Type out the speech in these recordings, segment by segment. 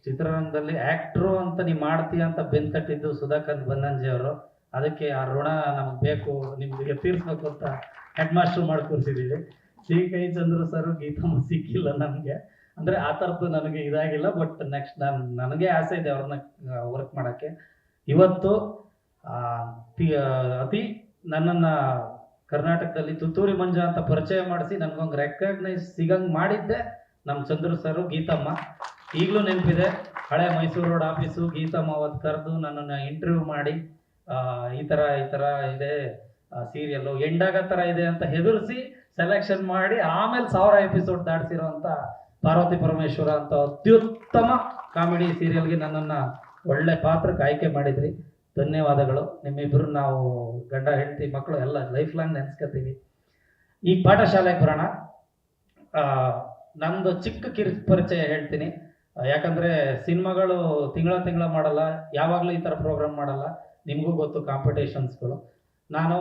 ಚಿತ್ರರಂಗದಲ್ಲಿ ಆಕ್ಟ್ರು ಅಂತ ನೀ ಮಾಡ್ತೀಯ ಅಂತ ಬೆನ್ ತಟ್ಟಿದ್ದು ಸುಧಾಕಾಂತ್ ಬನ್ನಂಜೆ ಅವರು. ಅದಕ್ಕೆ ಆ ಋಣ ನಮಗೆ ಬೇಕು, ನಿಮ್ಗೆ ತೀರ್ಸ್ಬೇಕು ಅಂತ ಹೆಡ್ ಮಾಸ್ಟರ್ ಮಾಡಿ ಕೂರಿಸಿದ್ದೀವಿ. ಸಿ ಕೈ ಚಂದ್ರು ಸರ್ ಗೀತಮ್ಮ ಸಿಕ್ಕಿಲ್ಲ ನಮಗೆ, ಅಂದರೆ ಆ ಥರದ್ದು ನನಗೆ ಇದಾಗಿಲ್ಲ. ಬಟ್ ನೆಕ್ಸ್ಟ್ ನನಗೆ ಆಸೆ ಇದೆ ಅವ್ರನ್ನ ವರ್ಕ್ ಮಾಡೋಕ್ಕೆ. ಇವತ್ತು ಅತಿ ನನ್ನನ್ನು ಕರ್ನಾಟಕದಲ್ಲಿ ತುತ್ತೂರಿ ಮಂಜ ಅಂತ ಪರಿಚಯ ಮಾಡಿಸಿ ನನಗೊಂದು ರೆಕಗ್ನೈಸ್ ಸಿಗಂಗೆ ಮಾಡಿದ್ದೆ ನಮ್ಮ ಚಂದ್ರು ಸರು, ಗೀತಮ್ಮ. ಈಗಲೂ ನೆನಪಿದೆ, ಹಳೆ ಮೈಸೂರು ರೋಡ್ ಆಫೀಸು, ಗೀತಮ್ಮ ಅವತ್ತು ಕರೆದು ನನ್ನನ್ನು ಇಂಟರ್ವ್ಯೂ ಮಾಡಿ ಈ ಥರ ಇದೆ ಸೀರಿಯಲ್ಲು, ಎಂಡಾಗ ಥರ ಇದೆ ಅಂತ ಹೆದರಿಸಿ ಸೆಲೆಕ್ಷನ್ ಮಾಡಿ ಆಮೇಲೆ 1000 ಎಪಿಸೋಡ್ ದಾಟಿಸಿರೋ ಅಂತ ಪಾರ್ವತಿ ಪರಮೇಶ್ವರ ಅಂತ ಅತ್ಯುತ್ತಮ ಕಾಮಿಡಿ ಸೀರಿಯಲ್ಗೆ ನನ್ನನ್ನು ಒಳ್ಳೆ ಪಾತ್ರಕ್ಕೆ ಆಯ್ಕೆ ಮಾಡಿದ್ರಿ. ಧನ್ಯವಾದಗಳು. ನಿಮ್ಮಿಬ್ಬರು ನಾವು ಗಂಡ ಹೆಂಡತಿ ಮಕ್ಕಳು ಎಲ್ಲ ಲೈಫ್ ಲಾಂಗ್ ನೆನೆಸ್ಕೊತೀವಿ. ಈಗ ಪಾಠಶಾಲೆಗೆ ಬರೋಣ. ನಂದು ಚಿಕ್ಕ ಪರಿಚಯ ಹೇಳ್ತೀನಿ. ಯಾಕಂದರೆ ಸಿನಿಮಾಗಳು ತಿಂಗಳ ಮಾಡಲ್ಲ, ಯಾವಾಗಲೂ ಈ ಥರ ಪ್ರೋಗ್ರಾಮ್ ಮಾಡಲ್ಲ. ನಿಮಗೂ ಗೊತ್ತು ಕಾಂಪಿಟೇಷನ್ಸ್ಗಳು. ನಾನು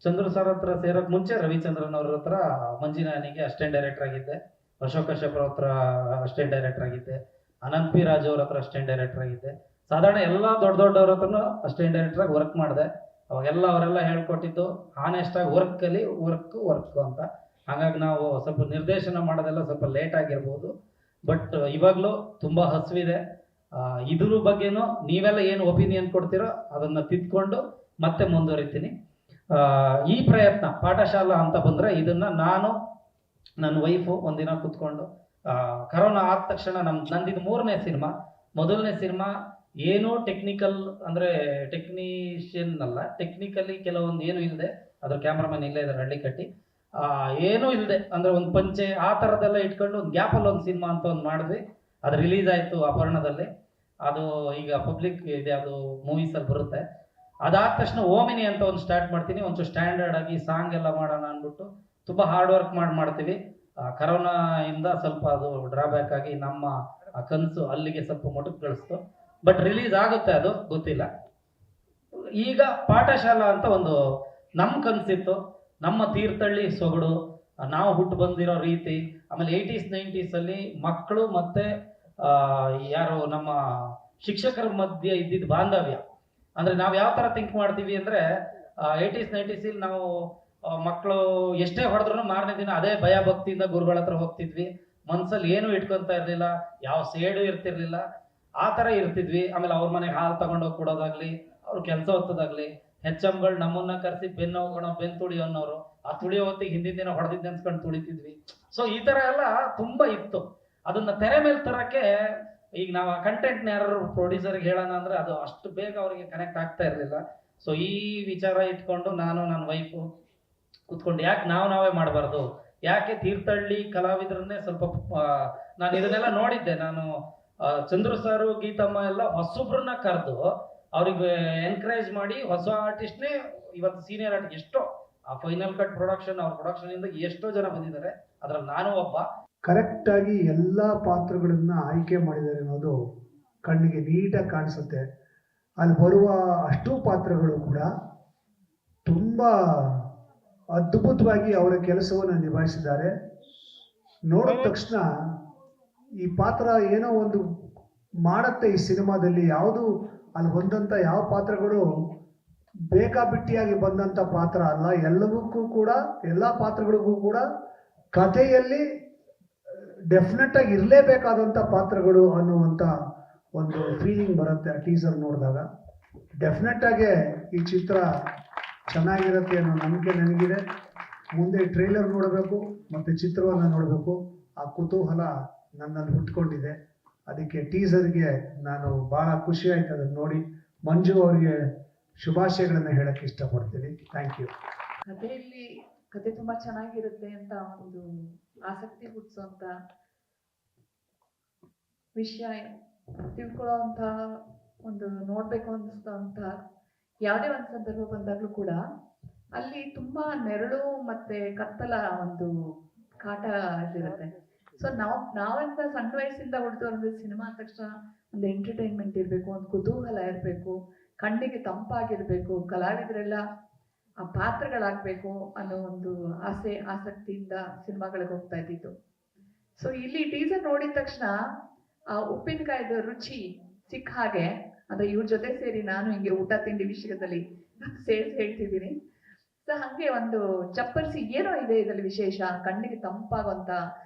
ಚಂದ್ರು ಸರ್ ಹತ್ರ ಸೇರೋಕ್ಕೆ ಮುಂಚೆ ರವಿಚಂದ್ರನ್ ಅವ್ರ ಹತ್ರ ಮಂಜಿನಾನಿಗೆ ಅಸಿಸ್ಟೆಂಟ್ ಡೈರೆಕ್ಟರ್ ಆಗಿದ್ದೆ. ಅಶೋಕ್ ಕಶ್ಯಪ್ ಅವ್ರ ಹತ್ರ ಅಸಿಸ್ಟೆಂಟ್ ಡೈರೆಕ್ಟರ್ ಆಗಿದ್ದೆ. ಅನಂತ್ ಪಿ ರಾಜು ಅವ್ರ ಹತ್ರ ಅಸಿಸ್ಟೆಂಟ್ ಡೈರೆಕ್ಟರ್ ಆಗಿದ್ದೆ. ಸಾಧಾರಣ ಎಲ್ಲ ದೊಡ್ಡವ್ರ ಹತ್ರನೂ ಅಸಿಸ್ಟೆಂಟ್ ಡೈರೆಕ್ಟ್ರಾಗಿ ವರ್ಕ್ ಮಾಡಿದೆ. ಅವಾಗೆಲ್ಲ ಅವರೆಲ್ಲ ಹೇಳ್ಕೊಟ್ಟಿದ್ದು ಆನೆಸ್ಟಾಗಿ ವರ್ಕ್ ಅಂತ. ಹಾಗಾಗಿ ನಾವು ಸ್ವಲ್ಪ ನಿರ್ದೇಶನ ಮಾಡೋದೆಲ್ಲ ಸ್ವಲ್ಪ ಲೇಟ್ ಆಗಿರ್ಬೋದು. ಬಟ್ ಇವಾಗಲೂ ತುಂಬ ಹಸಿವಿದೆ. ಇದ್ರ ಬಗ್ಗೆನೂ ನೀವೆಲ್ಲ ಏನು ಒಪಿನಿಯನ್ ಕೊಡ್ತೀರೋ ಅದನ್ನು ತಿದ್ಕೊಂಡು ಮತ್ತೆ ಮುಂದುವರಿತೀನಿ. ಈ ಪ್ರಯತ್ನ ಪಾಠಶಾಲಾ ಅಂತ ಬಂದರೆ ಇದನ್ನು ನಾನು ನನ್ನ ವೈಫು ಒಂದಿನ ಕೂತ್ಕೊಂಡು, ಕರೋನಾ ಆದ ತಕ್ಷಣ ನಂದಿದ್ದು 3ನೇ ಸಿನಿಮಾ. ಮೊದಲನೇ ಸಿನಿಮಾ ಏನೋ ಟೆಕ್ನಿಕಲ್ ಅಂದರೆ ಟೆಕ್ನಿಷಿಯನ್ ಅಲ್ಲ, ಟೆಕ್ನಿಕಲಿ ಕೆಲವೊಂದು ಏನೂ ಇಲ್ಲದೆ, ಅದ್ರ ಕ್ಯಾಮ್ರಾಮನ್ ಇಲ್ಲೇ ಇದ್ದಾರೆ ಹಳ್ಳಿ ಕಟ್ಟಿ, ಏನೂ ಇಲ್ಲದೆ ಅಂದರೆ ಒಂದು ಪಂಚೆ ಆ ಥರದ್ದೆಲ್ಲ ಇಟ್ಕೊಂಡು ಒಂದು ಗ್ಯಾಪಲ್ಲಿ ಒಂದು ಸಿನಿಮಾ ಅಂತ ಒಂದು ಮಾಡಿದ್ವಿ. ಅದು ರಿಲೀಸ್ ಆಯಿತು ಅಪರ್ಣದಲ್ಲಿ. ಅದು ಈಗ ಪಬ್ಲಿಕ್ ಇದೆ, ಅದು ಮೂವೀಸಲ್ಲಿ ಬರುತ್ತೆ. ಅದಾದ ತಕ್ಷಣ ಓಮಿನಿ ಅಂತ ಒಂದು ಸ್ಟಾರ್ಟ್ ಮಾಡ್ತೀನಿ. ಒಂಚೂರು ಸ್ಟ್ಯಾಂಡರ್ಡ್ ಆಗಿ ಸಾಂಗ್ ಎಲ್ಲ ಮಾಡೋಣ ಅಂದ್ಬಿಟ್ಟು ತುಂಬ ಹಾರ್ಡ್ ವರ್ಕ್ ಮಾಡ್ತೀವಿ. ಕರೋನಾ ಇಂದ ಸ್ವಲ್ಪ ಅದು ಡ್ರಾಬ್ಯಾಕ್ ಆಗಿ ನಮ್ಮ ಕನಸು ಅಲ್ಲಿಗೆ ಸ್ವಲ್ಪ ಮೊಟಕು ಕಳಿಸ್ತು. ಬಟ್ ರಿಲೀಸ್ ಆಗುತ್ತೆ, ಅದು ಗೊತ್ತಿಲ್ಲ. ಈಗ ಪಾಠಶಾಲಾ ಅಂತ ಒಂದು ನಮ್ಮ ಕನಸಿತ್ತು. ನಮ್ಮ ತೀರ್ಥಹಳ್ಳಿ ಸೊಗಡು, ನಾವು ಹುಟ್ಟು ಬಂದಿರೋ ರೀತಿ, ಆಮೇಲೆ 80s 90s ಅಲ್ಲಿ ಮಕ್ಕಳು ಮತ್ತು ಯಾರು ನಮ್ಮ ಶಿಕ್ಷಕರ ಮಧ್ಯೆ ಇದ್ದಿದ್ದು ಬಾಂಧವ್ಯ. ಅಂದರೆ ನಾವು ಯಾವ ಥರ ಥಿಂಕ್ ಮಾಡ್ತೀವಿ ಅಂದರೆ 80s 90s ನಾವು ಮಕ್ಕಳು ಎಷ್ಟೇ ಹೊಡೆದ್ರು ಮಾರನೇ ದಿನ ಅದೇ ಭಯ ಭಕ್ತಿಯಿಂದ ಗುರುಗಳ ಹತ್ರ ಹೋಗ್ತಿದ್ವಿ. ಮನ್ಸಲ್ಲಿ ಏನೂ ಇಟ್ಕೊತಾ ಇರಲಿಲ್ಲ, ಯಾವ ಸೇಡು ಇರ್ತಿರ್ಲಿಲ್ಲ, ಆ ಥರ ಇರ್ತಿದ್ವಿ. ಆಮೇಲೆ ಅವ್ರ ಮನೆಗೆ ಹಾಲು ತಗೊಂಡೋಗಿ ಕೊಡೋದಾಗ್ಲಿ, ಅವ್ರ ಕೆಲಸ ಹೊತ್ತದಾಗ್ಲಿ, HMಗಳು ನಮ್ಮನ್ನ ಕರೆಸಿ ಬೆನ್ನು ತುಳಿ ಅನ್ನೋರು, ಆ ತುಳಿಯೋ ಹೊತ್ತಿಗೆ ಹಿಂದಿನ ದಿನ ಹೊಡೆದಿದ್ದೆ ಅನ್ಸ್ಕೊಂಡು ತುಳಿತಿದ್ವಿ. ಸೊ ಈ ಥರ ಎಲ್ಲ ತುಂಬ ಇತ್ತು. ಅದನ್ನ ತೆರೆ ಮೇಲೆ ತರಕ್ಕೆ ಈಗ ನಾವು ಆ ಕಂಟೆಂಟ್ನ ಯಾರು ಪ್ರೊಡ್ಯೂಸರ್ಗೆ ಹೇಳೋಣ ಅಂದರೆ ಅದು ಅಷ್ಟು ಬೇಗ ಅವರಿಗೆ ಕನೆಕ್ಟ್ ಆಗ್ತಾ ಇರಲಿಲ್ಲ. ಸೊ ಈ ವಿಚಾರ ಇಟ್ಕೊಂಡು ನಾನು ನನ್ನ ವೈಫು ಕೂತ್ಕೊಂಡು ಯಾಕೆ ನಾವೇ ಮಾಡಬಾರ್ದು, ಯಾಕೆ ತೀರ್ಥಹಳ್ಳಿ ಕಲಾವಿದರನ್ನೇ ಸ್ವಲ್ಪ ನಾನು ಇದನ್ನೆಲ್ಲ ನೋಡಿದ್ದೆ. ನಾನು ಚಂದ್ರು ಸಾರು, ಗೀತಮ್ಮ ಎಲ್ಲ ಹೊಸೊಬ್ರನ್ನ ಕರೆದು ಅವ್ರಿಗೆ ಎನ್ಕರೇಜ್ ಮಾಡಿ ಹೊಸ ಆರ್ಟಿಸ್ಟ್ನೇ ಇವತ್ತು ಸೀನಿಯರ್ ಆರ್ಟಿಸ್ಟ್ ಎಷ್ಟೋ ಆ ಫೈನಲ್ ಕಟ್ ಪ್ರೊಡಕ್ಷನ್, ಅವ್ರ ಪ್ರೊಡಕ್ಷನಿಂದ ಎಷ್ಟೋ ಜನ ಬಂದಿದ್ದಾರೆ, ಅದ್ರಲ್ಲಿ ನಾನು ಒಬ್ಬ. ಕರೆಕ್ಟಾಗಿ ಎಲ್ಲ ಪಾತ್ರಗಳನ್ನ ಆಯ್ಕೆ ಮಾಡಿದ್ದಾರೆ ಅನ್ನೋದು ಕಣ್ಣಿಗೆ ನೀಟಾಗಿ ಕಾಣಿಸುತ್ತೆ. ಅಲ್ಲಿ ಬರುವ ಅಷ್ಟೂ ಪಾತ್ರಗಳು ಕೂಡ ತುಂಬ ಅದ್ಭುತವಾಗಿ ಅವರ ಕೆಲಸವನ್ನು ನಿಭಾಯಿಸಿದ್ದಾರೆ. ನೋಡಿದ ತಕ್ಷಣ ಈ ಪಾತ್ರ ಏನೋ ಒಂದು ಮಾಡುತ್ತೆ ಈ ಸಿನಿಮಾದಲ್ಲಿ. ಯಾವುದು ಅಲ್ಲಿ ಹೊಂದಂಥ ಯಾವ ಪಾತ್ರಗಳು ಬೇಕಾಬಿಟ್ಟಿಯಾಗಿ ಬಂದಂಥ ಪಾತ್ರ ಅಲ್ಲ. ಎಲ್ಲವಕ್ಕೂ ಕೂಡ, ಎಲ್ಲ ಪಾತ್ರಗಳಿಗೂ ಕೂಡ ಕಥೆಯಲ್ಲಿ ಡೆಫಿನೆಟ್ ಆಗಿ ಇರಲೇಬೇಕಾದಂಥ ಪಾತ್ರಗಳು ಅನ್ನುವಂಥ ಒಂದು ಫೀಲಿಂಗ್ ಬರುತ್ತೆ ಆ ಟೀಸರ್ ನೋಡಿದಾಗ. ಡೆಫಿನೆಟ್ ಆಗಿ ಈ ಚಿತ್ರ ಚೆನ್ನಾಗಿರುತ್ತೆ ಅನ್ನೋ ನಂಬಿಕೆ ನನಗಿದೆ. ಮುಂದೆ ಟ್ರೈಲರ್ ನೋಡಬೇಕು ಮತ್ತು ಚಿತ್ರವನ್ನು ನೋಡಬೇಕು, ಆ ಕುತೂಹಲ ನನ್ನಲ್ಲಿ ಹುಟ್ಕೊಂಡಿದೆ. ಅದಕ್ಕೆ ಟೀಸರ್ಗೆ ನಾನು ಭಾಳ ಖುಷಿ ಆಯ್ತು ಅದನ್ನು ನೋಡಿ. ಮಂಜು ಅವರಿಗೆ ಶುಭಾಶಯಗಳನ್ನು ಹೇಳಕ್ಕೆ ಇಷ್ಟಪಡ್ತೀನಿ. Thank you. ಕತೆ ತುಂಬಾ ಚೆನ್ನಾಗಿರುತ್ತೆ ಅಂತ ಒಂದು ಆಸಕ್ತಿ ಹುಟ್ಟಿಸೋಂಥ ವಿಷಯ, ತಿಳ್ಕೊಳ್ಳೋಂಥ ಒಂದು ನೋಡ್ಬೇಕು ಅನ್ನಿಸ್ತಂಥ ಯಾವುದೇ ಒಂದು ಸಂದರ್ಭ ಬಂದಾಗಲೂ ಕೂಡ ಅಲ್ಲಿ ತುಂಬಾ ನೆರಳು ಮತ್ತೆ ಕತ್ತಲ ಒಂದು ಕಾಟ ಇರುತ್ತೆ. ಸೊ ನಾವಂತ ಸಣ್ಣ ವಯಸ್ಸಿಂದ ಹೊಡೆದು ಒಂದು ಸಿನಿಮಾ ಅಂದ ತಕ್ಷಣ ಒಂದು ಎಂಟರ್ಟೈನ್ಮೆಂಟ್ ಇರಬೇಕು, ಒಂದು ಕುತೂಹಲ ಇರಬೇಕು, ಕಣ್ಣಿಗೆ ತಂಪಾಗಿರ್ಬೇಕು, ಕಲಾವಿದರೆಲ್ಲ ಆ ಪಾತ್ರಗಳಾಗಬೇಕು ಅನ್ನೋ ಒಂದು ಆಸಕ್ತಿಯಿಂದ ಸಿನಿಮಾಗಳಿಗೆ ಹೋಗ್ತಾ ಇದ್ದಿದ್ದು. ಸೊ ಇಲ್ಲಿ ಟೀಸರ್ ನೋಡಿದ ತಕ್ಷಣ ಆ ಉಪ್ಪಿನಕಾಯಿದ ರುಚಿ ಸಿಕ್ಕ ಹಾಗೆ, ಅಂದ್ರೆ ಇವ್ರ ಜೊತೆ ಸೇರಿ ನಾನು ಹಿಂಗೆ ಊಟ ತಿಂಡಿ ವಿಷಯದಲ್ಲಿ ಸೇರಿಸಿ ಹೇಳ್ತಿದ್ದೀನಿ. ಸೊ ಹಂಗೆ ಒಂದು ಚಪ್ಪರ್ಸಿ ಏನೋ ಇದೆ ಇದರಲ್ಲಿ ವಿಶೇಷ, ಕಣ್ಣಿಗೆ ತಂಪಾಗುವಂತ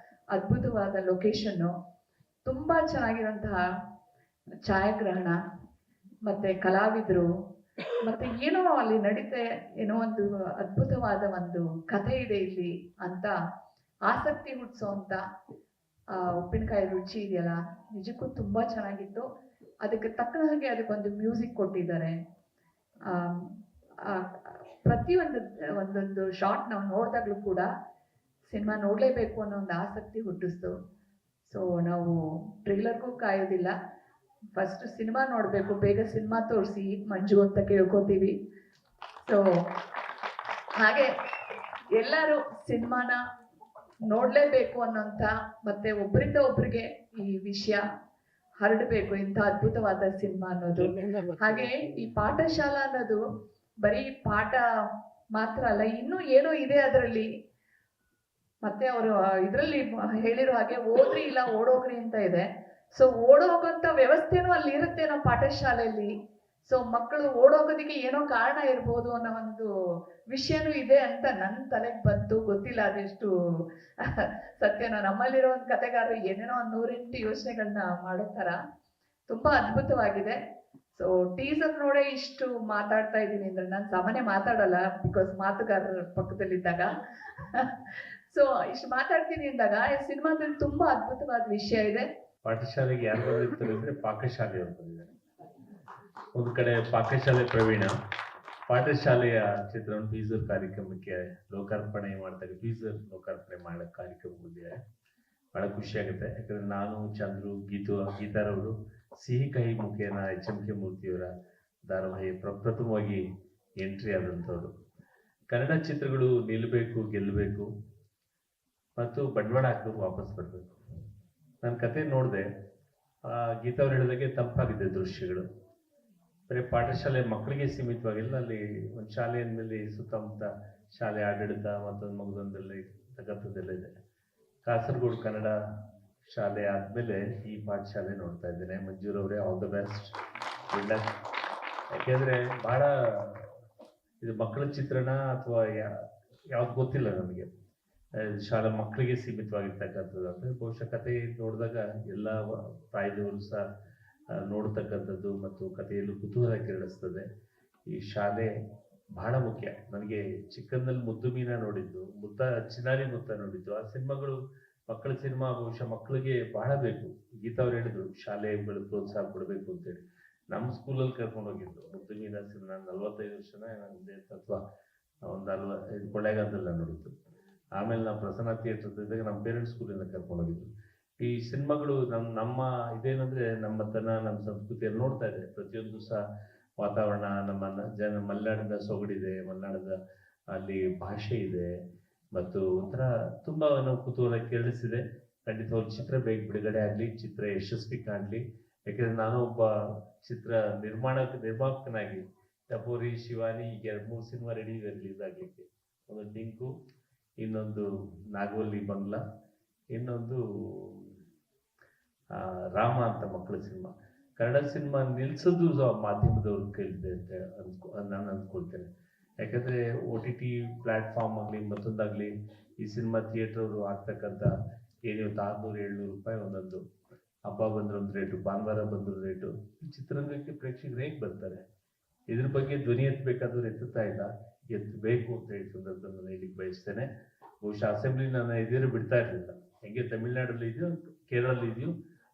ಅದ್ಭುತವಾದ ಲೊಕೇಶನ್ನು, ತುಂಬಾ ಚೆನ್ನಾಗಿರುವಂತಹ ಛಾಯಾಗ್ರಹಣ, ಮತ್ತೆ ಕಲಾವಿದರು, ಮತ್ತೆ ಏನೋ ಅಲ್ಲಿ ನಡೀತೆ, ಏನೋ ಒಂದು ಅದ್ಭುತವಾದ ಒಂದು ಕಥೆ ಇದೆ ಇಲ್ಲಿ ಅಂತ ಆಸಕ್ತಿ ಹುಟ್ಟಿಸೋಂತ ಉಪ್ಪಿನಕಾಯಿ ರುಚಿ ಇದೆಯಲ್ಲ, ನಿಜಕ್ಕೂ ತುಂಬಾ ಚೆನ್ನಾಗಿತ್ತು. ಅದಕ್ಕೆ ತಕ್ಕ ಹಾಗೆ ಅದಕ್ಕೊಂದು ಮ್ಯೂಸಿಕ್ ಕೊಟ್ಟಿದ್ದಾರೆ. ಪ್ರತಿಯೊಂದು ಒಂದೊಂದು ಶಾರ್ಟ್ ನಾವು ನೋಡಿದಾಗ್ಲೂ ಕೂಡ ಸಿನಿಮಾ ನೋಡಲೇಬೇಕು ಅನ್ನೋ ಒಂದು ಆಸಕ್ತಿ ಹುಟ್ಟಿಸ್ತು. ಸೊ ನಾವು ಟ್ರೇಲರ್ಗೂ ಕಾಯೋದಿಲ್ಲ, ಫಸ್ಟ್ ಸಿನಿಮಾ ನೋಡಬೇಕು, ಬೇಗ ಸಿನಿಮಾ ತೋರಿಸಿ ಮಂಜು ಅಂತ ಕೇಳ್ಕೊತೀವಿ. ಸೊ ಹಾಗೆ ಎಲ್ಲರೂ ಸಿನಿಮಾನ ನೋಡಲೇಬೇಕು ಅನ್ನೋಂಥ, ಮತ್ತೆ ಒಬ್ಬರಿಂದ ಒಬ್ಬರಿಗೆ ಈ ವಿಷಯ ಹರಡಬೇಕು, ಇಂಥ ಅದ್ಭುತವಾದ ಸಿನಿಮಾ ಅನ್ನೋದು. ಹಾಗೆ ಈ ಪಾಠಶಾಲಾ ಅನ್ನೋದು ಬರೀ ಪಾಠ ಮಾತ್ರ ಅಲ್ಲ, ಇನ್ನೂ ಏನೋ ಇದೆ ಅದರಲ್ಲಿ. ಮತ್ತೆ ಅವರು ಇದರಲ್ಲಿ ಹೇಳಿರೋ ಹಾಗೆ ಓದ್ರಿ ಇಲ್ಲ ಓಡೋಗ್ರಿ ಅಂತ ಇದೆ. ಸೊ ಓಡೋಗಂತ ವ್ಯವಸ್ಥೆನೂ ಅಲ್ಲಿ ಇರುತ್ತೆ ನಮ್ಮ ಪಾಠಶಾಲೆಯಲ್ಲಿ. ಸೊ ಮಕ್ಕಳು ಓಡೋಗೋದಕ್ಕೆ ಏನೋ ಕಾರಣ ಇರ್ಬೋದು ಅನ್ನೋ ಒಂದು ವಿಷಯನೂ ಇದೆ ಅಂತ ನನ್ನ ತಲೆಗೆ ಬಂತು. ಗೊತ್ತಿಲ್ಲ ಅದೆಷ್ಟು ಸತ್ಯನೋ. ನಮ್ಮಲ್ಲಿರೋ ಒಂದು ಕಥೆಗಾರರು ಏನೇನೋ 108 ಯೋಚನೆಗಳನ್ನ ಮಾಡೋ ಥರ ತುಂಬಾ ಅದ್ಭುತವಾಗಿದೆ. ಸೊ ಟೀಸರ್ ನೋಡೇ ಇಷ್ಟು ಮಾತಾಡ್ತಾ ಇದ್ದೀನಿ ಅಂದ್ರೆ ನಾನು ಸಾಮಾನ್ಯ ಮಾತಾಡಲ್ಲ, ಬಿಕಾಸ್ ಮಾತುಗಾರರ ಪಕ್ಕದಲ್ಲಿದ್ದಾಗ. ಸೊ ಇಷ್ಟು ಮಾತಾಡ್ತೀನಿ ಅಂದಾಗ ಈ ಸಿನಿಮಾದಲ್ಲಿ ತುಂಬಾ ಅದ್ಭುತವಾದ ವಿಷಯ ಇದೆ. ಪಾಠಶಾಲೆಗೆ ಯಾರು ಬಂದಿರ್ತಾರೆ ಅಂದ್ರೆ ಪಾಕಶಾಲೆಯವರು ಬಂದಿದ್ದಾರೆ. ಒಂದು ಕಡೆ ಪಾಕಶಾಲೆ ಪ್ರವೀಣ ಪಾಠಶಾಲೆಯ ಚಿತ್ರವನ್ನು ಟೀಸರ್ ಕಾರ್ಯಕ್ರಮಕ್ಕೆ ಲೋಕಾರ್ಪಣೆ ಮಾಡ್ತಾರೆ, ಟೀಸರ್ ಲೋಕಾರ್ಪಣೆ ಮಾಡೋ ಕಾರ್ಯಕ್ರಮ ಬಂದಿದ್ದಾರೆ. ಬಹಳ ಖುಷಿ ಆಗುತ್ತೆ. ಯಾಕಂದ್ರೆ ನಾನು, ಚಂದ್ರು, ಗೀತಾರವರು ಸಿಹಿ ಕಹಿ ಮುಖೇನ HMK ಮೂರ್ತಿಯವರ ಧಾರಾವಾಹಿ ಪ್ರಪ್ರಥಮವಾಗಿ ಎಂಟ್ರಿ ಆದಂಥವ್ರು. ಕನ್ನಡ ಚಿತ್ರಗಳು ನಿಲ್ಲಬೇಕು, ಗೆಲ್ಲಬೇಕು ಮತ್ತು ಬಂಡವಾಳ ಹಾಕಬೇಕು, ವಾಪಸ್ ಬರಬೇಕು. ನಾನು ಕತೆ ನೋಡಿದೆ, ಗೀತಾ ಅವ್ರು ಹೇಳಿದಾಗೆ ತಂಪಾಗಿದೆ ದೃಶ್ಯಗಳು. ಬರೀ ಪಾಠಶಾಲೆ ಮಕ್ಕಳಿಗೆ ಸೀಮಿತವಾಗಿಲ್ಲ, ಅಲ್ಲಿ ಒಂದು ಶಾಲೆ ಅಂದಮೇಲೆ ಸುತ್ತಮುತ್ತ ಶಾಲೆ ಆಡಳಿತ ಮತ್ತೊಂದು ಮಗದೊಂದಲ್ಲಿ ತಕ್ಕಂಥದ್ದೆಲ್ಲ ಇದೆ. ಕಾಸರಗೋಡು ಕನ್ನಡ ಶಾಲೆ ಆದಮೇಲೆ ಈ ಪಾಠಶಾಲೆ ನೋಡ್ತಾ ಇದ್ದೇನೆ. ಮಂಜೂರವರೇ, all the best, good luck. ಯಾಕೆಂದರೆ ಭಾಳ ಇದು ಮಕ್ಕಳ ಚಿತ್ರಣ ಅಥವಾ ಯಾವ್ದು ಗೊತ್ತಿಲ್ಲ ನಮಗೆ. ಶಾಲಾ ಮಕ್ಕಳಿಗೆ ಸೀಮಿತವಾಗಿರ್ತಕ್ಕಂಥದ್ದು ಅಂದರೆ ಬಹುಶಃ ಕತೆ ನೋಡಿದಾಗ ಎಲ್ಲ ಪ್ರಾಯದವರು ಸಹ ನೋಡ್ತಕ್ಕಂಥದ್ದು ಮತ್ತು ಕಥೆಯಲ್ಲೂ ಕುತೂಹಲ ಕೆರಳಿಸ್ತದೆ. ಈ ಶಾಲೆ ಬಹಳ ಮುಖ್ಯ. ನನಗೆ ಚಿಕ್ಕಂದಲ್ಲಿ ಮುದ್ದು ಮೀನ ನೋಡಿದ್ದು, ಚಿನಾರಿ ಮುತ್ತ ನೋಡಿದ್ದು, ಆ ಸಿನಿಮಾಗಳು ಮಕ್ಕಳ ಸಿನಿಮಾ ಬಹುಶಃ ಮಕ್ಕಳಿಗೆ ಬಹಳ ಬೇಕು. ಗೀತಾ ಅವ್ರು ಹೇಳಿದ್ರು ಶಾಲೆಗಳು ಪ್ರೋತ್ಸಾಹ ಕೊಡಬೇಕು ಅಂತೇಳಿ. ನಮ್ಮ ಸ್ಕೂಲಲ್ಲಿ ಕರ್ಕೊಂಡು ಹೋಗಿದ್ದು ಮುದ್ದು ಮೀನ ಸಿನಿಮಾ 45 ವರ್ಷನ ನನಗೆ ಅಥವಾ ಒಂದು 45 ಕೊಳ್ಳೇಗಾಲದಲ್ಲಿ ನೋಡಿದ್ದು. ಆಮೇಲೆ ನಾವು ಪ್ರಸನ್ನ ಥಿಯೇಟರ್ ಇದ್ದಾಗ ನಮ್ಮ ಪೇರೆಂಟ್ಸ್ ಸ್ಕೂಲಿಂದ ಕರ್ಕೊಂಡು ಹೋಗಿದ್ದು. ಈ ಸಿನಿಮಾಗಳು ನಮ್ಮ ಇದೇನಂದ್ರೆ ನಮ್ಮತನ, ನಮ್ಮ ಸಂಸ್ಕೃತಿಯನ್ನು ನೋಡ್ತಾ ಇದೆ. ಪ್ರತಿಯೊಂದು ಸಹ ವಾತಾವರಣ, ನಮ್ಮ ಮಲೆನಾಡಿನ ಸೊಗಡಿದೆ, ಮಲೆನಾಡದ ಅಲ್ಲಿ ಭಾಷೆ ಇದೆ ಮತ್ತು ಒಂಥರ ತುಂಬಾ ನಾವು ಕುತೂಹಲ ಕೇಳಿಸಿದೆ. ಖಂಡಿತವಾಗ್ಲೂ ಚಿತ್ರ ಬೇಗ ಬಿಡುಗಡೆ ಆಗಲಿ, ಚಿತ್ರ ಯಶಸ್ವಿ ಕಾಣಲಿ. ಯಾಕೆಂದ್ರೆ ನಾನು ಒಬ್ಬ ಚಿತ್ರ ನಿರ್ಮಾಪಕನಾಗಿ ಟಪೋರಿ, ಶಿವಾನಿ ಈಗ 2-3 ಸಿನಿಮಾ ರೆಡಿ ರಿಲೀಸ್ ಆಗಲಿಕ್ಕೆ. ಒಂದು ಡಿಂಕು, ಇನ್ನೊಂದು ನಾಗವಲ್ಲಿ ಬಂಗ್ಲಾ, ಇನ್ನೊಂದು ರಾಮ ಅಂತ ಮಕ್ಕಳ ಸಿನಿಮಾ. ಕನ್ನಡ ಸಿನಿಮಾ ನಿಲ್ಸೋದು ಮಾಧ್ಯಮದವ್ರ ಕೈಲಿದೆ ಅಂತ ನಾನು ಅಂದ್ಕೊಳ್ತೇನೆ. ಯಾಕಂದರೆ OTT ಪ್ಲ್ಯಾಟ್ಫಾರ್ಮ್ ಆಗಲಿ ಮತ್ತೊಂದಾಗಲಿ ಈ ಸಿನಿಮಾ ಥಿಯೇಟರ್ ಅವರು ಆಗ್ತಕ್ಕಂಥ ಏನಿವತ್ತು 600-700 ರೂಪಾಯಿ ಒಂದೊಂದು. ಹಬ್ಬ ಬಂದ್ರೆ ಒಂದು ರೇಟು, ಭಾನುವಾರ ಬಂದ್ರೆ ರೇಟು. ಈ ಚಿತ್ರರಂಗಕ್ಕೆ ಪ್ರೇಕ್ಷಕರು ಹೇಗೆ ಬರ್ತಾರೆ? ಇದ್ರ ಬಗ್ಗೆ ಧ್ವನಿ ಎತ್ತಬೇಕಾದವ್ರು ಎತ್ತುತ್ತಾ ಇಲ್ಲ, ಎತ್ತಬೇಕು ಅಂತ ಹೇಳಿ ಸಂದರ್ಭದಲ್ಲಿ ನಾನು ಹೇಳಿಕ್ಕೆ ಬಯಸ್ತೇನೆ. ಬಹುಶಃ ಅಸೆಂಬ್ಲಿ ನಾನು ಇದೇನು ಬಿಡ್ತಾ ಇರಲಿಲ್ಲ. ಹೆಂಗೆ ತಮಿಳ್ನಾಡಲ್ಲಿ ಇದೆಯೋ, ಕೇರಳಲ್ಲಿ ಇದೆಯೋ,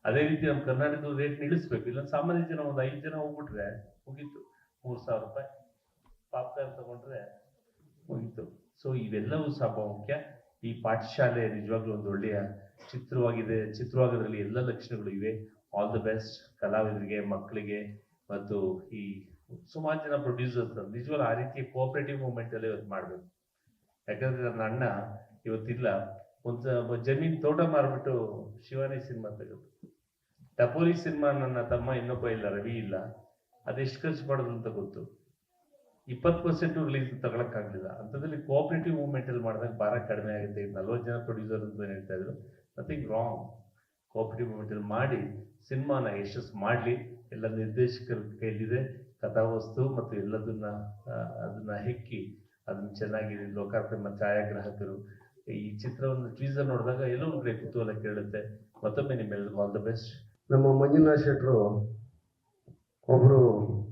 ಅದೇ ರೀತಿ ನಮ್ಮ ಕರ್ನಾಟಕದ ರೇಟ್ ನಿಲ್ಲಿಸ್ಬೇಕು. ಇಲ್ಲ ಸಾಮಾನ್ಯ ಜನ ಒಂದು 5 ಜನ ಹೋಗ್ಬಿಟ್ರೆ ಮುಗೀತು, 3000 ರೂಪಾಯಿ ಪಾಪ್ಕಾರ್ನ್ ತಗೊಂಡ್ರೆ ಮುಗೀತು. ಸೊ ಇವೆಲ್ಲವೂ ಸಹ ಮುಖ್ಯ. ಈ ಪಾಠಶಾಲೆ ನಿಜವಾಗ್ಲೂ ಒಂದು ಒಳ್ಳೆಯ ಚಿತ್ರವಾಗೋದ್ರಲ್ಲಿ ಎಲ್ಲ ಲಕ್ಷಣಗಳು ಇವೆ. ಆಲ್ ದ ಬೆಸ್ಟ್ ಕಲಾವಿದರಿಗೆ, ಮಕ್ಕಳಿಗೆ ಮತ್ತು ಈ ಸುಮಾರು ಜನ ಪ್ರೊಡ್ಯೂಸರ್ಸ್ ನಿಜವಾಗ್ಲೂ ಆ ರೀತಿ ಕೋಆಪರೇಟಿವ್ ಮೂವ್ಮೆಂಟ್ ಅಲ್ಲಿ ಇವತ್ತು ಮಾಡಬೇಕು. ಯಾಕಂದ್ರೆ ನನ್ನ ಅಣ್ಣ ಇವತ್ತಿಲ್ಲ, ಒಂದು ಜಮೀನ್ ತೋಟ ಮಾರ್ಬಿಟ್ಟು ಶಿವಾನಿ ಸಿನಿಮಾ ತೆಗೆದು. ಟಪೋರಿ ಸಿನಿಮಾ ನನ್ನ ತಮ್ಮ ಇನ್ನೊಬ್ಬ ಇಲ್ಲ, ರವಿ ಇಲ್ಲ, ಅದೆಷ್ಟು ಖರ್ಚು ಮಾಡೋದು ಅಂತ ಗೊತ್ತು. 20% ರಿಲೀಸ್ ತಗೊಳಕ್ಕಾಗಲಿಲ್ಲ. ಅಂಥದ್ರಲ್ಲಿ ಕೋಆಪರೇಟಿವ್ ಮೂವ್ಮೆಂಟ್ ಅಲ್ಲಿ ಮಾಡಿದಾಗ ಭಾರ ಕಡಿಮೆ ಆಗುತ್ತೆ. 40 ಜನ ಪ್ರೊಡ್ಯೂಸರ್ ಅಂತ ಹೇಳ್ತಾ ಇದ್ರು. Nothing wrong. ಕೋಆಪರೇಟಿವ್ ಮೂವ್ಮೆಂಟ್ ಅಲ್ಲಿ ಮಾಡಿ ಸಿನಿಮಾನ ಯಶಸ್ಸು ಮಾಡಲಿ. ಎಲ್ಲ ನಿರ್ದೇಶಕರ ಕೈಲಿದೆ ಕಥಾವಸ್ತು ಮತ್ತು ಎಲ್ಲದನ್ನ ಅದನ್ನ ಹೆಕ್ಕಿ ಅದನ್ನ ಚೆನ್ನಾಗಿ ಲೋಕಾರ್ಪಣೆ ಮತ್ತು ಛಾಯಾಗ್ರಾಹಕರು ಈ ಚಿತ್ರವನ್ನು ಟೀಸರ್ ನೋಡಿದಾಗ ಎಲ್ಲೋ ಒಂದು ಕಡೆ ಕುತೂಹಲ ಕೇಳುತ್ತೆ. ಮತ್ತೊಮ್ಮೆ ನಿಮ್ಮೆಲ್ಲರಿಗೂ ಆಲ್ ದ ಬೆಸ್ಟ್. ನಮ್ಮ ಮಂಜುನಾಥ್ ಶೆಟ್ರು ಒಬ್ಬರು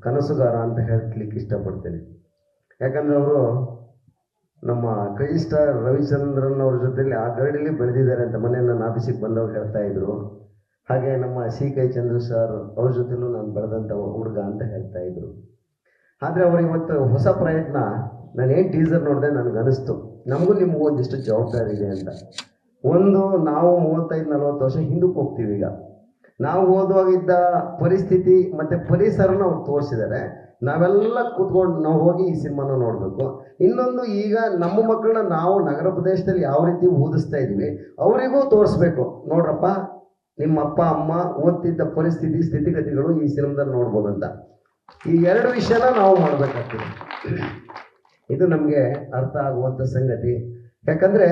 ಕನಸುಗಾರ ಅಂತ ಹೇಳ್ಲಿಕ್ಕೆ ಇಷ್ಟಪಡ್ತೇನೆ. ಯಾಕಂದ್ರೆ ಅವರು ನಮ್ಮ ಕೈ ಸ್ಟಾರ್ ರವಿಚಂದ್ರನ್ ಅವ್ರ ಜೊತೆಲಿ ಆ ಗರಡಿಲಿ ಬೆಳೆದಿದ್ದಾರೆ ಅಂತ ಮೊನ್ನೆ ನನ್ನ ಆಫೀಸಿಗೆ ಬಂದವ್ರು ಹೇಳ್ತಾ ಇದ್ರು. ಹಾಗೆ ನಮ್ಮ ಸಿ.ಕೈ ಚಂದ್ರ ಸರ್ ಅವ್ರ ಜೊತೆಲೂ ನಾನು ಬೆಳೆದಂಥ ಹುಡುಗ ಅಂತ ಹೇಳ್ತಾ ಇದ್ರು. ಆದರೆ ಅವ್ರು ಇವತ್ತು ಹೊಸ ಪ್ರಯತ್ನ, ನಾನೇನು ಟೀಸರ್ ನೋಡಿದೆ ನನಗನ್ನಿಸ್ತು ನಮಗೂ ನಿಮಗೂ ಒಂದಿಷ್ಟು ಜವಾಬ್ದಾರಿ ಇದೆ ಅಂತ. ಒಂದು, ನಾವು 35-40 ವರ್ಷ ಹಿಂದಕ್ಕೆ ಹೋಗ್ತೀವಿ. ಈಗ ನಾವು ಓದುವಾಗಿದ್ದ ಪರಿಸ್ಥಿತಿ ಮತ್ತು ಪರಿಸರನ ಅವ್ರು ತೋರಿಸಿದ್ದಾರೆ. ನಾವೆಲ್ಲ ಕೂತ್ಕೊಂಡು ನಾವು ಹೋಗಿ ಈ ಸಿನಿಮಾನ ನೋಡಬೇಕು. ಇನ್ನೊಂದು, ಈಗ ನಮ್ಮ ಮಕ್ಕಳನ್ನ ನಾವು ನಗರ ಪ್ರದೇಶದಲ್ಲಿ ಯಾವ ರೀತಿ ಓದಿಸ್ತಾ ಇದ್ದೀವಿ ಅವರಿಗೂ ತೋರಿಸ್ಬೇಕು. ನೋಡ್ರಪ್ಪ, ನಿಮ್ಮ ಅಪ್ಪ ಅಮ್ಮ ಓದ್ತಿದ್ದ ಪರಿಸ್ಥಿತಿ ಸ್ಥಿತಿಗತಿಗಳು ಈ ಸಿನಿಮಾದಲ್ಲಿ ನೋಡ್ಬೋದಂತ. ಈ 2 ವಿಷಯನ ನಾವು ಮಾಡಬೇಕಾಗ್ತದೆ. ಇದು ನಮಗೆ ಅರ್ಥ ಆಗುವಂಥ ಸಂಗತಿ. ಯಾಕಂದರೆ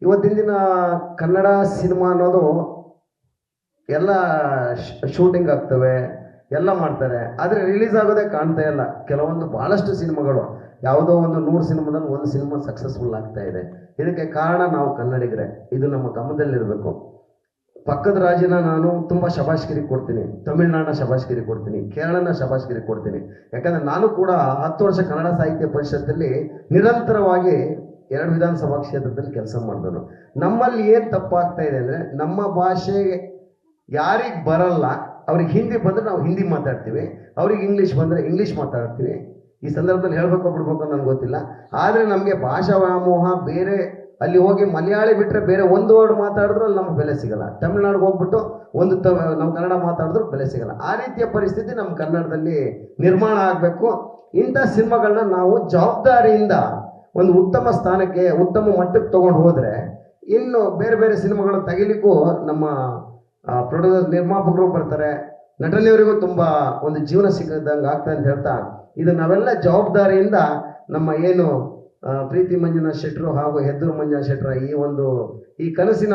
ಇವತ್ತಿನ ದಿನ ಕನ್ನಡ ಸಿನಿಮಾ ಅನ್ನೋದು ಎಲ್ಲ ಶೂಟಿಂಗ್ ಆಗ್ತವೆ, ಎಲ್ಲ ಮಾಡ್ತಾರೆ, ಆದರೆ ರಿಲೀಸ್ ಆಗೋದೇ ಕಾಣ್ತಾ ಇಲ್ಲ. ಕೆಲವೊಂದು ಭಾಳಷ್ಟು ಸಿನಿಮಾಗಳು, ಯಾವುದೋ ಒಂದು 100 ಸಿನಿಮಾದಲ್ಲಿ 1 ಸಿನಿಮಾ ಸಕ್ಸಸ್ಫುಲ್ ಆಗ್ತಾ ಇದೆ. ಇದಕ್ಕೆ ಕಾರಣ ನಾವು ಕನ್ನಡಿಗರೇ. ಇದು ನಮ್ಮ ಗಮನದಲ್ಲಿರಬೇಕು. ಪಕ್ಕದ ರಾಜ್ಯನ ನಾನು ತುಂಬ ಶಬಾಷ್ಗಿರಿ ಕೊಡ್ತೀನಿ, ತಮಿಳ್ನಾಡನ್ನ ಶಬಾಷ್ಗಿರಿ ಕೊಡ್ತೀನಿ, ಕೇರಳನ ಶಬಾಷ್ಗಿರಿ ಕೊಡ್ತೀನಿ. ಯಾಕಂದರೆ ನಾನು ಕೂಡ 10 ವರ್ಷ ಕನ್ನಡ ಸಾಹಿತ್ಯ ಪರಿಷತ್ತಲ್ಲಿ ನಿರಂತರವಾಗಿ 2 ವಿಧಾನಸಭಾ ಕ್ಷೇತ್ರದಲ್ಲಿ ಕೆಲಸ ಮಾಡಿದನು. ನಮ್ಮಲ್ಲಿ ಏನು ತಪ್ಪಾಗ್ತಾ ಇದೆ ಅಂದರೆ, ನಮ್ಮ ಭಾಷೆಗೆ ಯಾರಿಗೆ ಬರಲ್ಲ ಅವ್ರಿಗೆ ಹಿಂದಿ ಬಂದರೆ ನಾವು ಹಿಂದಿ ಮಾತಾಡ್ತೀವಿ, ಅವ್ರಿಗೆ ಇಂಗ್ಲೀಷ್ ಬಂದರೆ ಇಂಗ್ಲೀಷ್ ಮಾತಾಡ್ತೀವಿ. ಈ ಸಂದರ್ಭದಲ್ಲಿ ಹೇಳಬೇಕು ಬಿಡ್ಬೇಕು ನನಗೆ ಗೊತ್ತಿಲ್ಲ. ಆದರೆ ನಮಗೆ ಭಾಷಾ ವ್ಯಾಮೋಹ, ಬೇರೆ ಅಲ್ಲಿ ಹೋಗಿ ಮಲಯಾಳಿ ಬಿಟ್ಟರೆ ಬೇರೆ ಒಂದು ವರ್ಡ್ ಮಾತಾಡಿದ್ರು ಅಲ್ಲಿ ನಮ್ಗೆ ಬೆಲೆ ಸಿಗಲ್ಲ. ತಮಿಳ್ನಾಡಿಗೆ ಹೋಗ್ಬಿಟ್ಟು ನಾವು ಕನ್ನಡ ಮಾತಾಡಿದ್ರು ಬೆಲೆ ಸಿಗಲ್ಲ. ಆ ರೀತಿಯ ಪರಿಸ್ಥಿತಿ ನಮ್ಮ ಕನ್ನಡದಲ್ಲಿ ನಿರ್ಮಾಣ ಆಗಬೇಕು. ಇಂಥ ಸಿನಿಮಾಗಳನ್ನ ನಾವು ಜವಾಬ್ದಾರಿಯಿಂದ ಒಂದು ಉತ್ತಮ ಸ್ಥಾನಕ್ಕೆ, ಉತ್ತಮ ಮಟ್ಟಕ್ಕೆ ತೊಗೊಂಡು ಹೋದರೆ ಇನ್ನು ಬೇರೆ ಬೇರೆ ಸಿನಿಮಾಗಳು ತೆಗಿಲಿಕ್ಕೂ ನಮ್ಮ ಪ್ರೊಡ್ಯೂಸರ್ ನಿರ್ಮಾಪಕರು ಬರ್ತಾರೆ, ನಟನೆಯವರಿಗೂ ತುಂಬ ಒಂದು ಜೀವನ ಸಿಕ್ಕದಂಗೆ ಆಗ್ತದೆ ಅಂತ ಹೇಳ್ತಾ, ಇದು ನಾವೆಲ್ಲ ಜವಾಬ್ದಾರಿಯಿಂದ ನಮ್ಮ ಏನು ಪ್ರೀತಿ ಮಂಜುನಾಥ್ ಶೆಟ್ರು ಹಾಗೂ ಹೆದ್ದೂರು ಮಂಜುನಾಥ್ ಶೆಟ್ರ ಈ ಕನಸಿನ